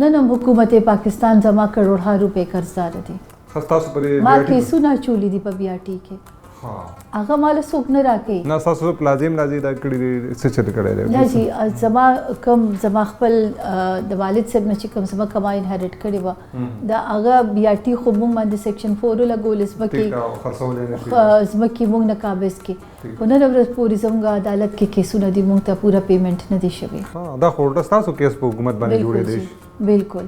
Speaker 6: نن هم حکومت پاکستان زما کروڑها روپۍ قرضدار دي
Speaker 1: تاسو پرې
Speaker 6: ما کیسونه اچولي دي په بي آر ټي کې هغه ماله څوک نه راکوي
Speaker 1: نه تاسو پلازم راځي دا کړي دي څه چل کړی دی
Speaker 6: نه جی زما خپل د والد صاحب نه چې کوم زما کما انهریټ کړې وه دا هغه بي آر ټي خو موږ باندې سیکشن 4 ولګول ځمکې موږ نه قابض کړي خو نن ورځ پورې زموږ عدالت کې کیسونه دي موږ ته پوره پیمنټ نه دی شوی
Speaker 1: دا خو تاسو کیس په حکومت باندې جوړې دي
Speaker 6: بالکل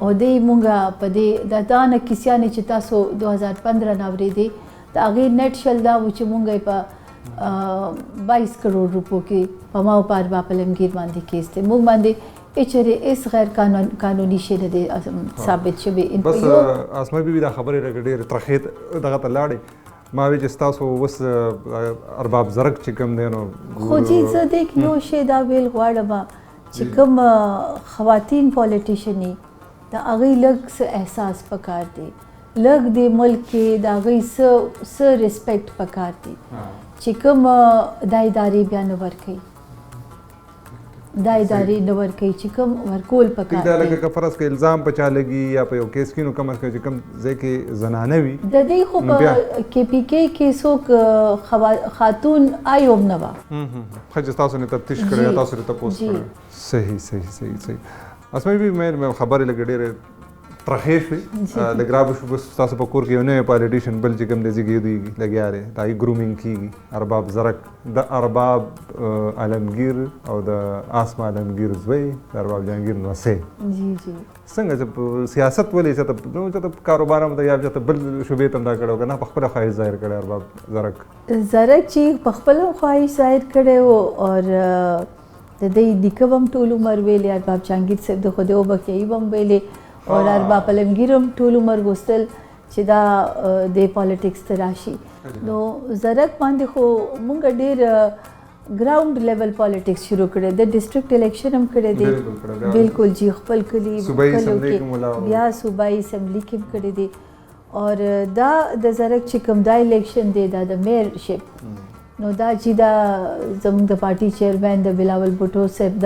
Speaker 6: او دی موږ په دې د دانه کیسیانې چې تاسو 2015 نه اورېدې د هغې نیټ شل دا و چې مونږ یې په 22 کروڑ روپو کې په ما او په ارباب علمگیر باندې کیس دی مونږ باندې هېچېرې هېڅ غیر قانوني شی نه دی ثابت شوی
Speaker 1: بس اسماء بیبي دا خبرې راکړې ډېرې ترخې دغه ته لاړې ما وی چې ستاسو اوس ارباب زرق چې کوم دی نو
Speaker 6: خو جی زه دې کې یو شی دا ویل غواړم چې کوم خواتین پالیټیشن د هغوی لږ څه احساس پکار دی لږ د ملک کې د هغوی څه ریسپیکټ پکار دی چې کوم دا ادارې بیا نه ورکوي دا ادارې نه ورکوي چې کوم ورکول پکار
Speaker 1: دی لکه فرض که الزام په چا لګي یا په یو کیس کې نو کم از کم چې کوم ځای کې زنانه وي
Speaker 6: د دې خو په کې پي کې کې څوک خاتون آی هم نه وه
Speaker 1: ښه چې تاسو نه تفتیش کړی تاسو نه تپوس کړی صحیح اسماء بیبي مې خبرې لږ ډېرې ترخې شوې لږ را به شو بس ستاسو په کور کې یو نوی پالیټیشن بل چې کوم دی زیږېدېږي لګیا دی د هغې ګرومینګ کېږي ارباب زرق د ارباب علمگیر او د آسما علمگیر زوی د ارباب جهانګیر نوسۍ
Speaker 6: جی جی
Speaker 1: څنګه چې سیاست ولې چېرته کاروبار هم ته یا چېرته بل شعبې ته هم دا کړی و که نه په خپله خواهش ظاهر کړی ارباب زرق
Speaker 6: زرق چې په خپله خواهش ظاهر کړی و اور د دې نیکه به هم ټول عمر ویلې ارباب جهانګیر صاحب د خدای وبخښي به هم ویلې اور ارباب علمگیر هم ټول عمر غوښتل چې دا د پالیټکس ته راشي نو زرق باندې خو مونږ ډېر ګراوند لیول پالیټکس شروع کړی د ډسټرکټ الیکشن هم کړی دی بالکل جی خپل کلي بیا صوبایي اسمبلی کې هم کړی دی اور دا د زرق چې کوم دا الیکشن دی دا د میئر شپ نو دا چې دا زموږ د پارټي چیرمین د بلاول بوټو صاحب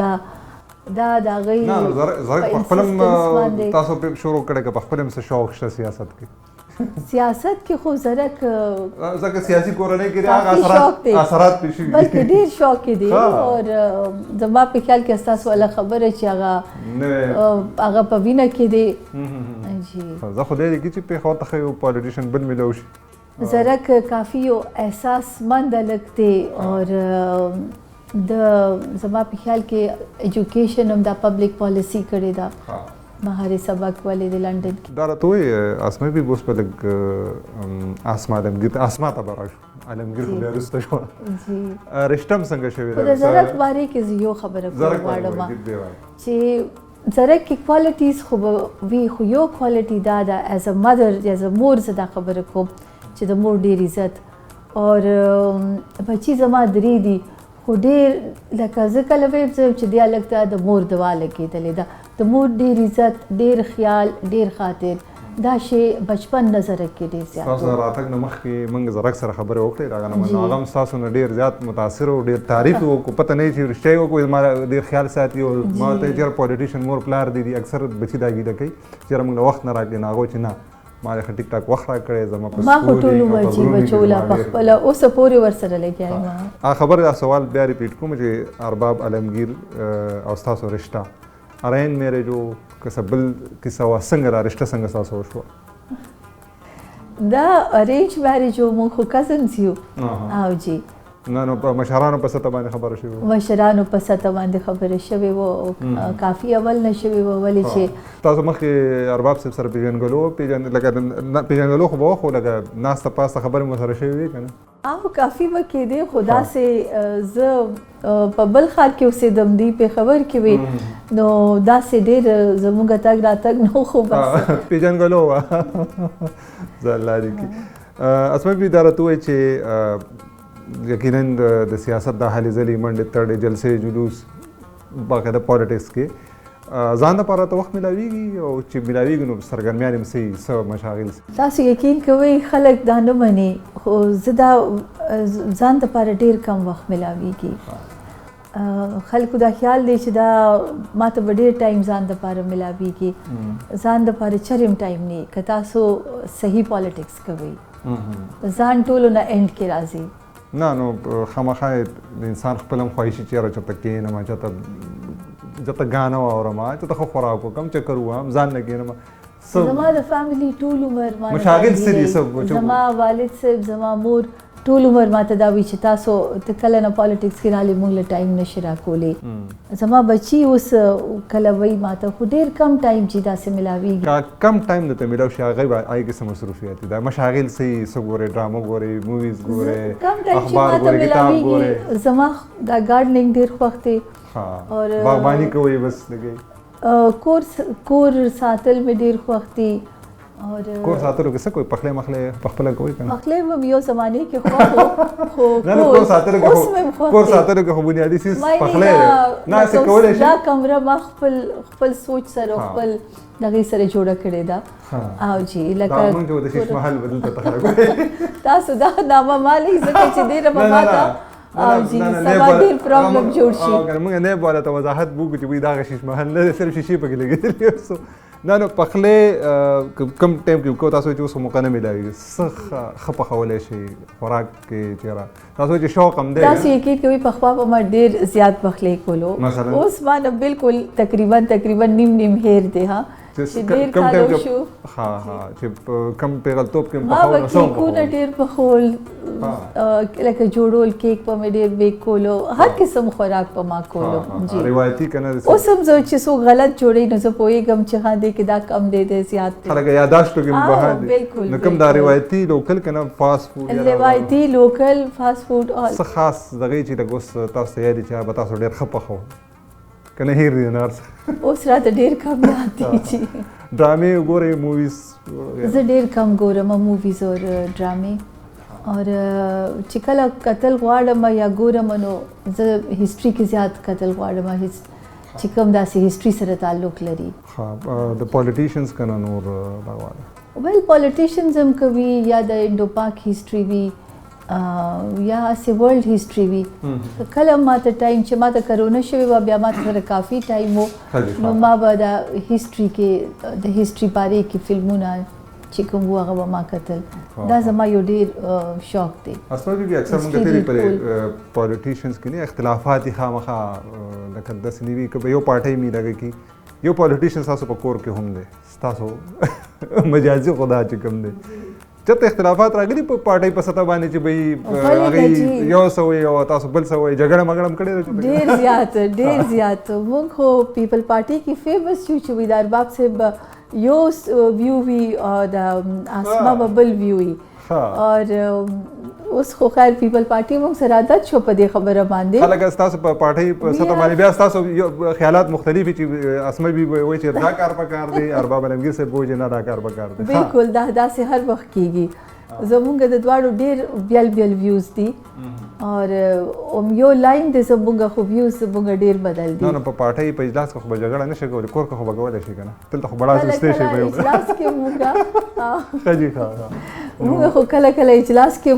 Speaker 6: دا د هغوی
Speaker 1: نه زرق په خپل هم تاسو شروع کړی که په خپل هم څه شوق شته سیاست کې
Speaker 6: سیاست کې خو زرق
Speaker 1: ځکه سیاسي کورنۍ کې هغه اثرات پېښ شوي
Speaker 6: بلکې ډېر شوق یې دی اور زما په خیال کې ستاسو والا خبره چې هغه په وینه کې دی جی
Speaker 1: زه خدای دې کړي چې پېښور ته ښه یو پالیټیشن بل میلاو شي
Speaker 6: زرق کافي یو احساسمند هلک دی اور د زما په خیال کې ایجوکیشن هم دا پبلک پالیسی کړې ده مهاري سبق ولې د لندن کې
Speaker 1: دا راته وایي اسماء بیبي اوس په لږ آسما علمگیر آسما ته به راشو علمگیر خو بیا وروسته شوه رشته هم څنګه شوې
Speaker 6: ده د زرق بارے کې زه یو خبره کول غواړم چې زرق کې کوالټیز خو به وي خو یو کوالټي دا ده ایز ا مدر ایز ا مور زه دا خبره کوم چې د مور ډېر عزت اور بچي زما درې دي خو ډېر لکه زه کله ویم چې دې هلک ته د مور دوا لګېدلې ده د مور ډېر عزت ډېر خیال ډېر خاطر دا شی بچپن نه زرق کې ډېر زیات
Speaker 1: ستاسو راتګ نه مخکې موږ زرق سره خبرې وکړې د هغه نه هغه هم ستاسو نه ډېر زیات متاثر و ډېر تعریف یې وکړو پته نه وي چې رښتیا یې وکړو زما ډېر خیال ساتي او ما ته چېرې پالیټیشن مور پلار دی اکثر بچي دا ګیله کوي چېرې موږ له وخت نه راکړي نو هغه چې نه ما د ټیک ټاک وخت راکړی زما په
Speaker 6: ما خو ټول عمر چې بچوله په خپله اوسه پورې ورسره لګیا یم
Speaker 1: هغه خبره دا سوال بیا ریپیټ کوم چې ارباب علمگیر او ستاسو رشته ارین میرج و که څه بل کیسه وه څنګه دا رشته څنګه ستاسو وشوه
Speaker 6: دا ارینج میریج و مونږ خو کزنز یو او جی
Speaker 1: نو په مشرانو په سطح باندې خبره شوې
Speaker 6: مشرانو په سطح باندې خبره شوې وه کافي اول نه شوې وه ولې چې
Speaker 1: تاسو مخکې ارباب صاحب سره پیژنګلو خو به خو لکه ناسته پاسته خبرې مو سره شوې وي که نه
Speaker 6: او کافي به کېدې خو داسې زه په بل ښار کې اوسېدم دوی پېښور کې وې نو داسې ډېر زموږ تګ راتګ نه خو بس
Speaker 1: پیژنګلو وه زه الله دې کړي اسمه بي دا راته ووایي چې یقینا د سیاست د هلې ځلې منډې تړې جلسې جلوس باقاعده پالیټکس کې ځان دپاره ته وخت میلاویږي او چې میلاویږي نو سرګرمیان یې څه څه مشاغل
Speaker 6: تاسو یقین کوئ خلک دا نه مني خو زه دا ځان دپاره ډېر کم وخت میلاویږي خلکو دا خیال دی چې دا ماته به ډېر ټایم ځان دپاره میلاویږي ځان دپاره چریم ټایم نه که تاسو صحیح پالیټکس کوئ ځان ټولو نه اینډ کې راځي
Speaker 1: نه نو خامخا د انسان خپل هم خواهشي چېرې چېرته کښېنم چېرته ګانا واورم چېرته ښه خوراک وکړم چکر ووهم ځان نه کښېنم
Speaker 6: زما د فیملی ټول عمر ما
Speaker 1: مشاغل څه دي
Speaker 6: زما والد صاحب زما مور ټول عمر ما ته دا وایي چې تاسو ته کله نه پالیټکس کې رالې موږ له ټایم نشي راکولی زما بچي اوس کله وایي ما ته خو ډېر کم ټایم چې داسې میلاویږي
Speaker 1: کم ټایم درته میلاو شي هغه به هغې کې څه مصروفیات دي دا مشاغل څه ګورئ ډرامه ګورئ موویز ګورئ
Speaker 6: کم ټایم چې
Speaker 1: اخبار
Speaker 6: ما ته
Speaker 1: ګورئ کتاب ګورئ
Speaker 6: میلاویږي زما دا ګارډنینګ ډېر خوښ دی
Speaker 1: ها باغباني کوئ بس لګئ
Speaker 6: کور ساتل مې ډېر خوښ دی اور
Speaker 1: کور ساتلو کې څه کوئ پخلی مخلی پخپله کوئ که نه
Speaker 6: پخلی به مې یو زمانې کې خوښ خو
Speaker 1: نه نه کور ساتلو کې خو بنیادي څیز پخلی دی نه څه کولی شي
Speaker 6: دا کمره ما خپل سوچ سره خپل دغې سره جوړه کړې ده او جی لکه
Speaker 1: موږ ته د شیش محل به دلته خلک وایي
Speaker 6: تاسو دا نامه ما لئ ځکه چې ډېره به ما ته او جی سبا ډېر پرابلم جوړ شي
Speaker 1: موږ نه بالا ته وضاحت وکړو چې وایي دغه شیش محل نه دی صرف شیشې پکې لګېدلي نه نو پخلی کم ټایم کې کو تاسو چې اوس موقع نه میلاوي څه ښه پخولی شي خوراک کې چېرې تاسو چې شوق هم دی
Speaker 6: تاسو یقین کوئ پخوا به ما ډېر زیات پخلی کولو اوس ما نه بالکل تقریبا نیم هیر دی ها چې ډېر کالو شو
Speaker 1: ها چې کم پیغلتوب کې
Speaker 6: ما به کیکونه ډېر پخول لکه جوړول کیک په مې ډېر بیک کولو هر قسم خوراک په ما کولو جی
Speaker 1: روایتي که نه
Speaker 6: اوس هم زه چې څوک غلط جوړوي نو زه پوهېږم چې ها دی کې دا کم دی دی زیات دی
Speaker 1: هلکه یاداشتو کې بهر دی
Speaker 6: بالکل
Speaker 1: نو کوم دا روایتي لوکل که نه فاسټ فوډ
Speaker 6: روایتي لوکل فاسټ فوډ
Speaker 1: څه خاص دغې چې لږ اوس تاسو ته یاد دي چې به تاسو ډېر ښه پخوئ که نه هیر دي نه هر څه
Speaker 6: اوس راته ډېر کم یاد دي چې
Speaker 1: ډرامې ګورئ موویز
Speaker 6: زه ډېر کم ګورم موویز اور ډرامې اور چې کله کتل غواړم یا ګورم نو زه هسټري کې زیات کتل غواړم چې کوم داسې هسټري سره تعلق لري
Speaker 1: د پالیټیشنز که نه نور دغه
Speaker 6: ویل پالیټیشنز هم کوي یا د انډو پاک هسټري وي یا سې ورلډ هسټري وي کله ماته ټایم چې ماته کرونا شوې وه بیا ماته سره کافي ټایم و نو ما به د هسټري کې د هسټري بارے کې فلمونه چې کوم وو هغه به ما کتل دا زما یو ډېر شوق دی
Speaker 1: اسمه بي اکثر موږ کتلي پرې پالیټیشنز کې نه اختلافات یې خامخا لکه داسې نه وي که به یو پارټۍ مې لګه کي یو پالیټیشن ستاسو په کور کې هم دی ستاسو مجازي خدا چې کوم دی چېرته اختلافات راغلي په پارټۍ په سطح باندې چې به هغې یو څه وایي او تاسو بل څه وایي جګړه مګړه هم کړې
Speaker 6: ده ډېر زیات موږ خو پیپل پارټۍ کې فیمس یو چې وي د ارباب صاحب یو ویو وي او د اسما به بل ویو وي اور اوس خو خیر پیپل پارټي موږ سره عادت شو په دې خبره باندې
Speaker 1: خلک ستاسو په پارټۍ په سطح باندې بیا ستاسو خیالات مختلف چې اسمه بي وایي چې دا کار پکار دی ارباب علمگیر صاحب وایي چې نه دا کار پکار دی
Speaker 6: بالکل دا داسې هر وخت کیږي زمونږ د دواړو ډېر بیل ویوز دي اور یو لاین دی زمونږ خو ویوز زمونږ ډېر بدل دي
Speaker 1: نه په پارټۍ په اجلاس کې خو به جګړه نه شي کولی کور کې خو به کولی شي که نه دلته خو بړا سستی شي به
Speaker 6: اجلاس کې مونږ
Speaker 1: ښه جي ښه
Speaker 6: مونږ خو کله اجلاس کې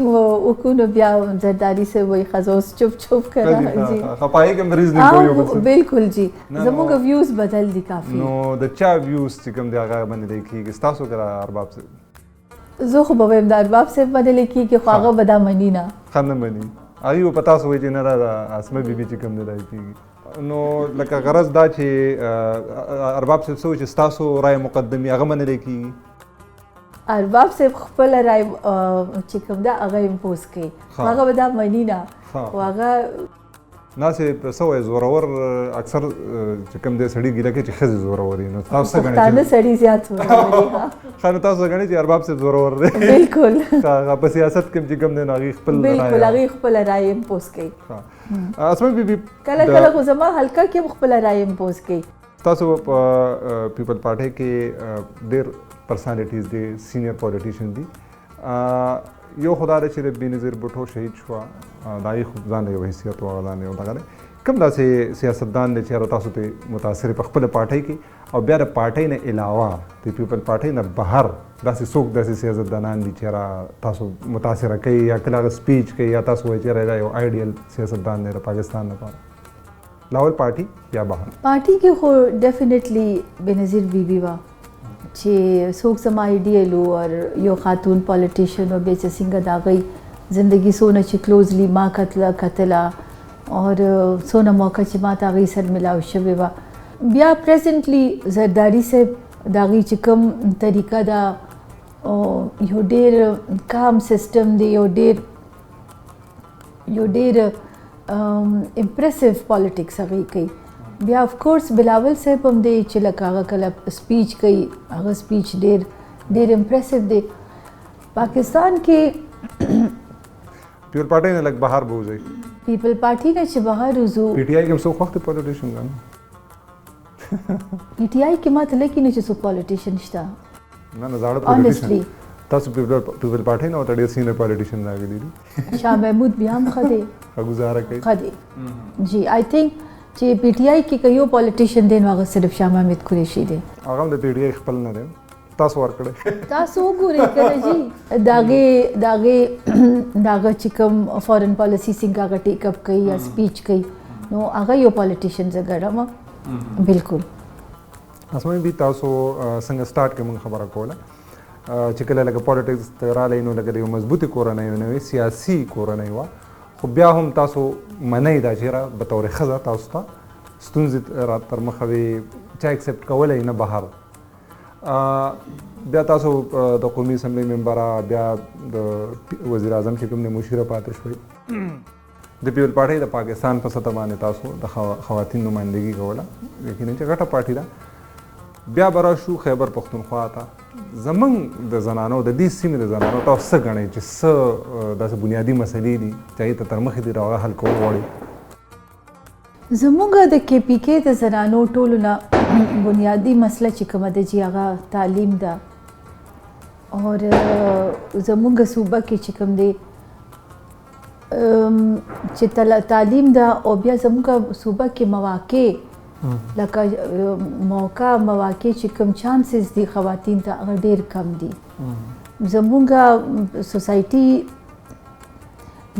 Speaker 6: وکړو نو بیا زرداري صاحب وایي ښځه اوس چپ کړه جی
Speaker 1: خپایي کې هم ریزنینګ کوي
Speaker 6: بالکل جی زمونږ ویوز بدل دي کافي
Speaker 1: نو د چا ویوز چې کوم دی هغه باندې لیکېږي ستاسو که ارباب صاحب
Speaker 6: زه خو به وایم د ارباب صاحب باندې لیکېږي خو هغه به دا مني نه
Speaker 1: ښه نه مني هغوی به په تاسو وایي چې نه دا اسمه بیبي چې کوم دی دا کېږي نو لکه غرض دا چې ارباب صاحب څه وایي چې ستاسو رایې مقدمي هغه منلی کېږي
Speaker 6: ارباب صاحب خپل رای چې کوم دا هغه امپوز کوي هغه به دا مني نه او هغه
Speaker 1: ناسې سوی زورور اکثر چې کوم دی سړي ګیله کوي چې ښځې زورور دي نو تاسو څه ګڼئ
Speaker 6: پښتانه سړي زیات زورور دي
Speaker 1: ښه نو تاسو ګڼئ چې ارباب صاحب زورور دی
Speaker 6: بالکل
Speaker 1: هغه په سیاست کې چې کوم دی نو هغې خپل
Speaker 6: بالکل هغې خپل رای امپوز کوي
Speaker 1: اسماء بیبي
Speaker 6: کله کله خو زما حلقه کې هم خپل رای امپوز کوي
Speaker 1: تاسو په پیپل پارټۍ کې ډېر پرسنالټیز دي سینیر پولیټیشن دي یو خو دا دی چې د بېنظیر بوټو شهید شوه د هغې خو ځان له یو حیثیت و هغه ځان یو دغه دی کوم داسې سیاستدان دی چې هغه تاسو ته متاثر په خپله پارټۍ کې او بیا د پارټۍ نه علاوه د پیپل پارټۍ نه بهر داسې څوک داسې سیاستدانان دي چې هغه تاسو متاثره کوي یا کله هغه سپیچ کوي یا تاسو وایي چې دا یو آیډیل سیاستدان دی د پاکستان لپاره لاول پارټي یا بهر
Speaker 6: پارټي کې خو ډیفینیټلی بېنظیر بیبي وه چې څوک زما آیډیل و اور یو خاتون پالیټیشن و بیا چې څنګه د هغوی زندګي څونه چې کلوزلی ما کتله اور څونه موقع چې ما ته هغوی سره ملاو شوې وه بیا پریزنټلی زرداري صاحب د هغوی چې کوم طریقه ده یو ډېر کام سیسټم دی یو ډېر امپریسیو پالیټکس هغوی کوي بیا اف کورس بلاول صاحب هم دی چې لکه هغه کله سپیچ کوي هغه سپیچ ډېر امپریسیو دی پاکستان کې
Speaker 1: پیپل پارټۍ نه لږ بهر به وځئ
Speaker 6: پیپل پارټي نه چې بهر وځو
Speaker 1: پی ټي آی کې هم څوک وخت پولیټیشن ګڼو
Speaker 6: پی ټي آی کې ما ته لکه نه چې څوک پالیټیشن شته
Speaker 1: نه زاړه پولیټیشن تاسو پیپل پارټۍ نه ورته ډېر سینیر پولیټیشن راغلي دي
Speaker 6: شاه محمود بیا هم ښه دی
Speaker 1: ښه ګزاره کوي
Speaker 6: ښه دی جی آی تھنک چې پی ټي آی کې که یو پالیټیشن دی نو هغه صرف شاه محمود قریشي دی
Speaker 1: هغه هم د پی ټي آی خپل نه دی تاسو ورکړی
Speaker 6: تاسو وګورئ کنه جی د هغه چې کوم فارن پالیسي څنګه هغه ټیک اپ کوي یا سپیچ کوي نو هغه یو پالیټیشن زه ګڼم بالکل
Speaker 1: اسماء بي تاسو څنګه سٹارټ کې موږ خبره کوله چې کله لکه پالیټکس ته راغلی نو لکه د یو مضبوطې کورنۍ نه وي سیاسي کورنۍ وه خو بیا هم تاسو منئ دا چې به طور ښځه تاسو ته ستونزې را تر مخه وي چا اکسپټ کولی نه بهر بیا تاسو د قومي اسمبلی ممبره بیا د وزیر اعظم چې کوم دی مشیره پاتې شوئ د پیپل پارټۍ د پاکستان په سطح باندې تاسو د خواتین نمایندګي کوله یقینا چې غټه پارټي ده بیا به راشو خیبر پښتونخوا ته زمونږ د زنانو د دې سیمې د زنانو تاسو څه ګڼئ چې څه داسې بنیادي مسلې دي چې هغې ته تر مخې دي هغه حل کول غواړي
Speaker 6: زموږ د کې پی کې د زنانو ټولو نه بنیادي مسله چې کومه ده چې هغه تعلیم ده اور زموږ صوبه کې چې کوم دی چې تعلیم ده او بیا زموږ صوبه کې مواقع لکه موقع مواقع چې کوم چانسز دي خواتین ته هغه ډېر کم دي زموږ سوسایټي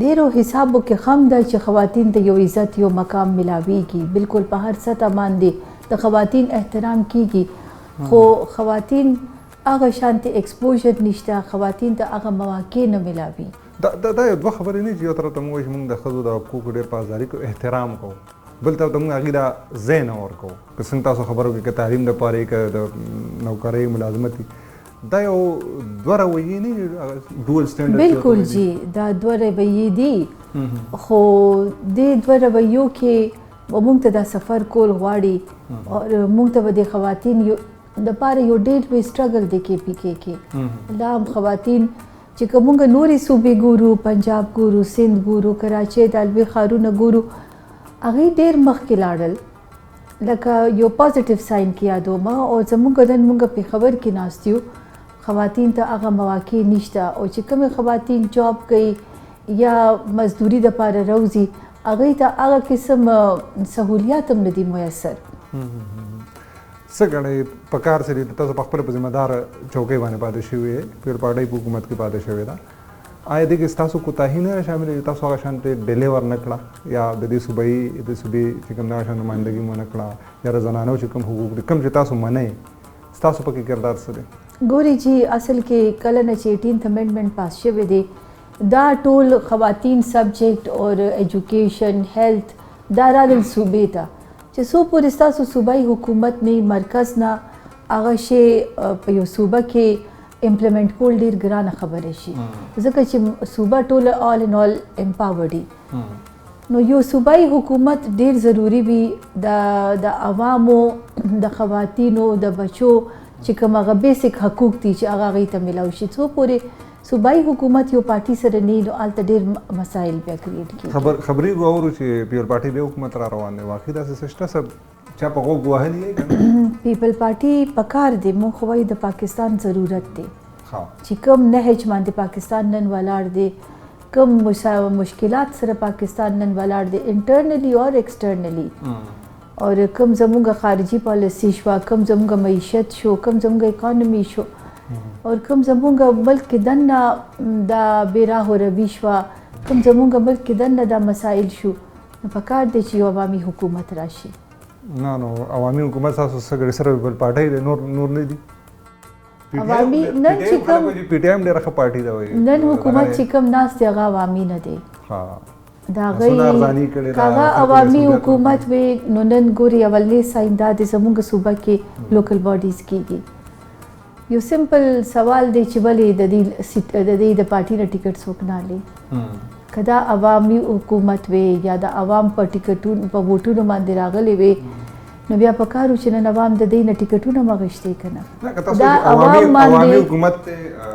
Speaker 6: ډېرو حسابو کې خم ده چې خواتین ته یو عزت یو مقام ملاویږي بالکل په هر سطح باندې د خواتین احترام کیږي خو خواتین هغه شانتي ایکسپوژر نشته خواتین ته هغه مواقع نه ملاوي
Speaker 1: دا یو دوه خبرې نه چې یو طرف ته موږ وایو چې موږ د ښځو د حقوقو ډېر پاسداري کوو احترام کوو بل طرف ته موږ هغې ته ځای نه ورکوو که څنګه تاسو خبرو کې که تعلیم دپاره که د نوکرۍ ملازمت دا یو دوه رویې نه ډول سټنډرډ
Speaker 6: بالکل جی دا دوه رویې دي خو دې دوه رویو کې موږ ته دا سفر کول غواړي او موږ ته به د خواتین دپاره یو ډېر لوی سټرګل دی کې پی کې لا هم خواتین چې که موږ نورې صوبې ګورو پنجاب ګورو سند ګورو کراچۍ د لوی ښارونه ګورو هغوی ډېر مخکې لاړل لکه یو پازیټیو ساین کې یادوم او زموږ نن موږ پېښور کې ناست یو خواتین ته هغه مواقع نشته او چې کومې خواتین جاب کوي یا مزدوري دپاره روځي هغوی ته هغه قسم سهولیات هم نه دي میسر
Speaker 1: څه ګڼئ په کار سره تاسو په خپله په ذمه داره چوکۍ باندې پاتې شوي یې پیپل پارټۍ په حکومت کې پاتې شوې ده آیا دې کې ستاسو کوتاهي نه شامله چې تاسو هغه شانتې ډیلیور نه کړه یا د دې صوبې چې کوم دغه شان نمایندګي مو نه کړه یا د زنانو چې کوم حقوق دي کوم چې تاسو منئ ستاسو پکې کردار څه دی
Speaker 6: ګوري جی اصل کې کله نه چې 18th امینډمنټ پاس شوی دی دا ټول خواتین سبجیکټ اور ایجوکیشن هیلث دا راغلل صوبې ته چې څو پورې ستاسو صوبایي حکومت نه مرکز نه هغه شی په یو صوبه کې امپلیمنٹ کول ډیر ګرانه خبره شي ځکه چې صوبه ټوله آل ان آل امپاورډي نو یو صوبایي حکومت ډیر ضروری وي د عوامو د خواتینو د بچو چې کوم هغه بیسیک حقوق دي چې هغه هغوی ته میلاو شي څو پورې صوبایي حکومت یو پارټي سره نه نو هلته ډیر مسایل بیا کریټ کېږي
Speaker 1: خبرې واورو چې پیپل پارټي بیا حکومت را روان دی واقعي داسې څه شته څه چا په غوږ وهلي یې که نه
Speaker 6: پیپل پارټي پکار دی مونږ خو وایو د پاکستان ضرورت دی
Speaker 1: ښه
Speaker 6: چې کوم نهج باندې پاکستان نن ولاړ دی کوم مشکلات سره پاکستان نن ولاړ دی انټرنلی اور ایکسټرنلی اور کوم زموږ خارجي پالیسی شو کوم زموږ معیشت شو کوم زموږ اکانومي شو اور کوم زموږ ملک کې دننه دا بیراه روي شوه کوم زموږ ملک کې دننه دا مسایل شو نو پکار دی چې یو عوامي حکومت راشي
Speaker 1: نه نو عوامي حکومت تاسو سره سره پیپل پارټي دی نور نه دي
Speaker 6: عوامي نن چې کوم
Speaker 1: پی ټی ایم ډېره ښه پارټي ده وایي
Speaker 6: نن حکومت چې کوم ناست دی هغه عوامي نه دی دا غي کاغه عوامي حکومت وي نو نن ګوري اولې سايندا د زموږ صوبه کې لوکل باډیز کیږي یو سمپل سوال دی چې ولې د دې د پارټي نه ټیکټ څوک نه لې کدا عوامي حکومت وي یا د عوام په ټیکټونو په ووټونو باندې راغلي وي نو بیا پکارو چې نن عوام د دې نه ټیکټونه مغشتي کنه دا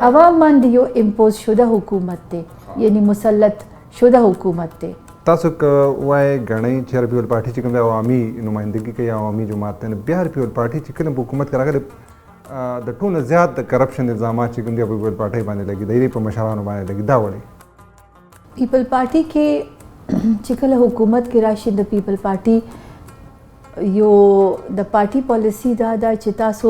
Speaker 6: عوام باندې یو امپوز شده حکومت دی یعنی مسلط شده حکومت دی
Speaker 1: تاسو وای غنۍ چې پیپل پارټي چې کوم د عوامي نمائندګي کوي عوامي جماعت ته بیا پیپل پارټي چې کله حکومت راغله د ټولو زیات د کرپشن الزامات چې کوم دی پیپل پارټي باندې لګي د یې په مشرانو باندې لګي دا وړي
Speaker 6: پیپل پارټي کې چې کله حکومت کې راشي د پیپل پارټي یو د پارټي پالیسی دا چې تاسو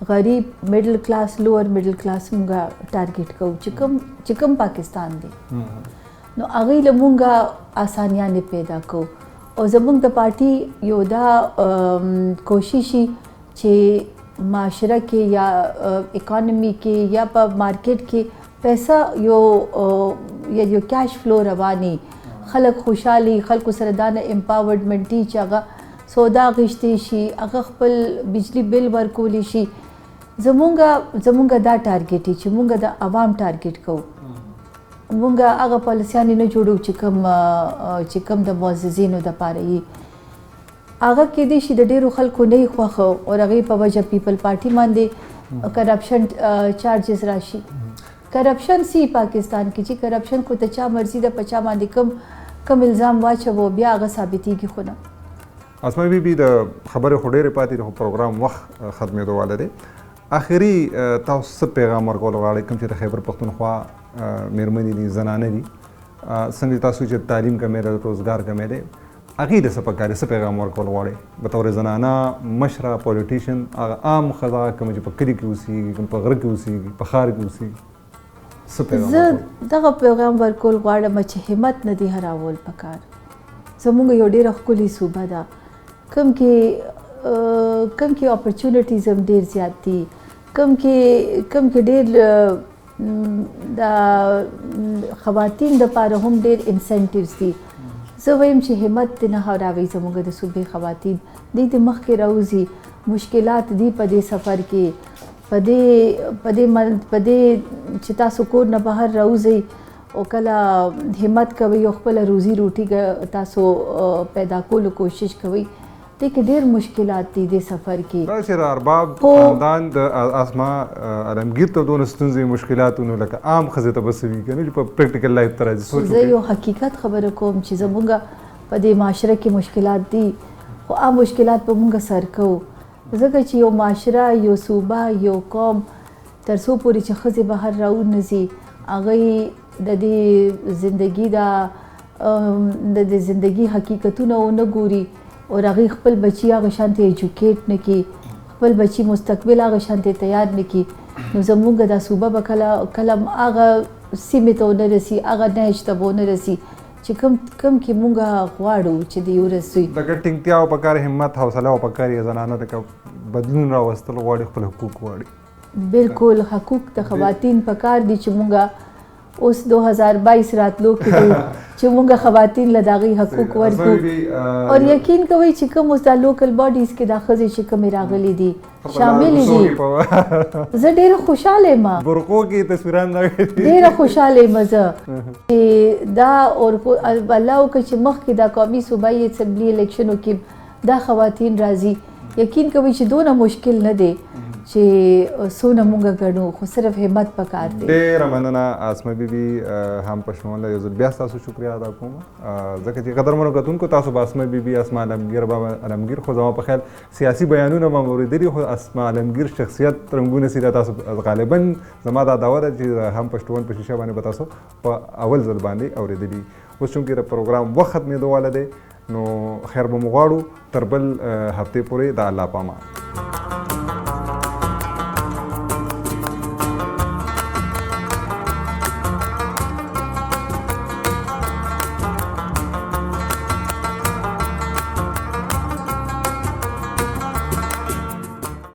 Speaker 6: غریب میډل کلاس لوور میډل کلاس مونږه ټارګټ کوو چې کوم پاکستان دی نو هغوی له مونږه اسانیانې پیدا کوو او زمونږ د پارټي یو دا کوشش چې معاشره کې یا اکانومي کې یا په مارکیټ کې پیسہ یو کیش فلو رواني خلک خوشحالي خلکو سره دانه امپاورډمنټي چې هغه سودا غشتي شي هغه خپل بجلی بل ورکولی شي زمونږ دا ټارګټ چې مونږ د عوام ټارګټ کوو مونږ هغه پالیسیانې نه جوړو چې کوم د معززینو د پاره یې هغه کېدای شي د ډیرو خلکو نه یې خوښه او هغې په وجه پیپل پارټي باندې کرپشن چارجز راشي کرپشن سی پاکستان کې چې کرپشن کو ته چا مرضي ده په چا باندې کم الزام واچوو بیا هغه ثابتېږي خو نه
Speaker 1: اسماء بیبي د خبرې خو ډېرې پاتې د پروګرام وخت ختمېدو واله دی آخري تاسو څه پیغام ورکول غواړئ کوم چې د خیبر پښتونخوا مېرمنې دي زنانه دي څنګه تاسو چې تعلیم کمی ده روزګار کمی دی هغې د څه پکار څه پیغام ورکول غواړئ بطور زنانه مشره پولیټیشن هغه عام ښځه کومه چې په کلي کې اوسېږي کوم په غره کې اوسېږي په ښار کې اوسېږي
Speaker 6: زه دغه پیغام ورکول غواړم چې همت نه دی هراول پکار زموږ یو ډېره ښکلې صوبه ده کوم کې اپرچونټیز هم ډېر زیات دي کوم کې ډېر د خواتین دپاره هم ډېر انسنټیوز دي زه وایم چې همت دې نه هراوي زموږ د صوبې خواتین دوی د مخکې راوځي مشکلات دي په دې سفر کې په دې چې تاسو کور نه بهر راوځئ او کله همت کوئ او خپله روزي روټي تاسو پیدا کولو کوشش کوئ دې کې ډېر مشکلات دي دې سفر کې
Speaker 1: دا چې د ارباب خاندان د اسما علمګیر ته دونه ستونزې مشکلاتونه لکه عام ښځې ته به څه وي که نه چې په پریکټیکل لایف ته راځي
Speaker 6: زه یو حقیقت خبره کوم چې زموږ په دې معاشره کې مشکلات دي خو عام مشکلات به موږ سر کوو ځکه چې یو معاشره یو صوبه یو قوم تر څو پورې چې ښځې بهر راونځي هغوی د دې زندګي حقیقتونه ونه ګوري او هغوی خپل بچي هغه شانتې ایجوکیټ نه کړي خپل بچي مستقبل هغه شانتې تیار نه کړي نو زموږ دا صوبه به کله هغه سیمې ته ونه رسي هغه نهج ته به ونه رسي چې کوم کې مونږ غواړو چې دی ورسوي
Speaker 1: د ټینګتیا او پکار همت حوصله او پکار یې زنانه د بدلون راوستل غواړي خپل حقوق غواړي
Speaker 6: بالکل حقوق د خواتین پکار دي چې مونږ اوس 2022 راتلو کې دی چې موږ خواتین له دغه حقوق ورکو او یقین کوي چې کوم اوس د لوکل باډیز کې د ښځې چې کومې راغلي دي شامل دي زه ډېره خوشحاله یم
Speaker 1: برقو کې تصویران راغلي
Speaker 6: ډېره خوشحاله یم زه چې دا اور الله وکړي چې مخکې دا قومي صوبایي اسمبلی الیکشنو کې دا خواتین راځي یقین کوي چې دونه مشکل نه دی چې څونه مونږ ګڼو خو صرف همت پکار دی.
Speaker 1: ډېره مننه اسمه بیبي هم پښتون له یو ځل بیا ستاسو شکریا ادا کوم ځکه چې قدرمنو کتونکو تاسو به اسمه بیبي اسمه عالمګیر بابا عالمګیر خو زما په خیال سیاسي بیانونه ما اورېدلي خو اسمه عالمګیر شخصیت رنګونه سیده تاسو غالبا زما دا دعوه ده چې هم پښتون په شیشه باندې به تاسو په اول ځل باندې اورېدلي اوس چونکې د پروګرام وخت ختمېدو والا دی نو خیر به مو غواړو تر بل هفتې پورې د الله پامان.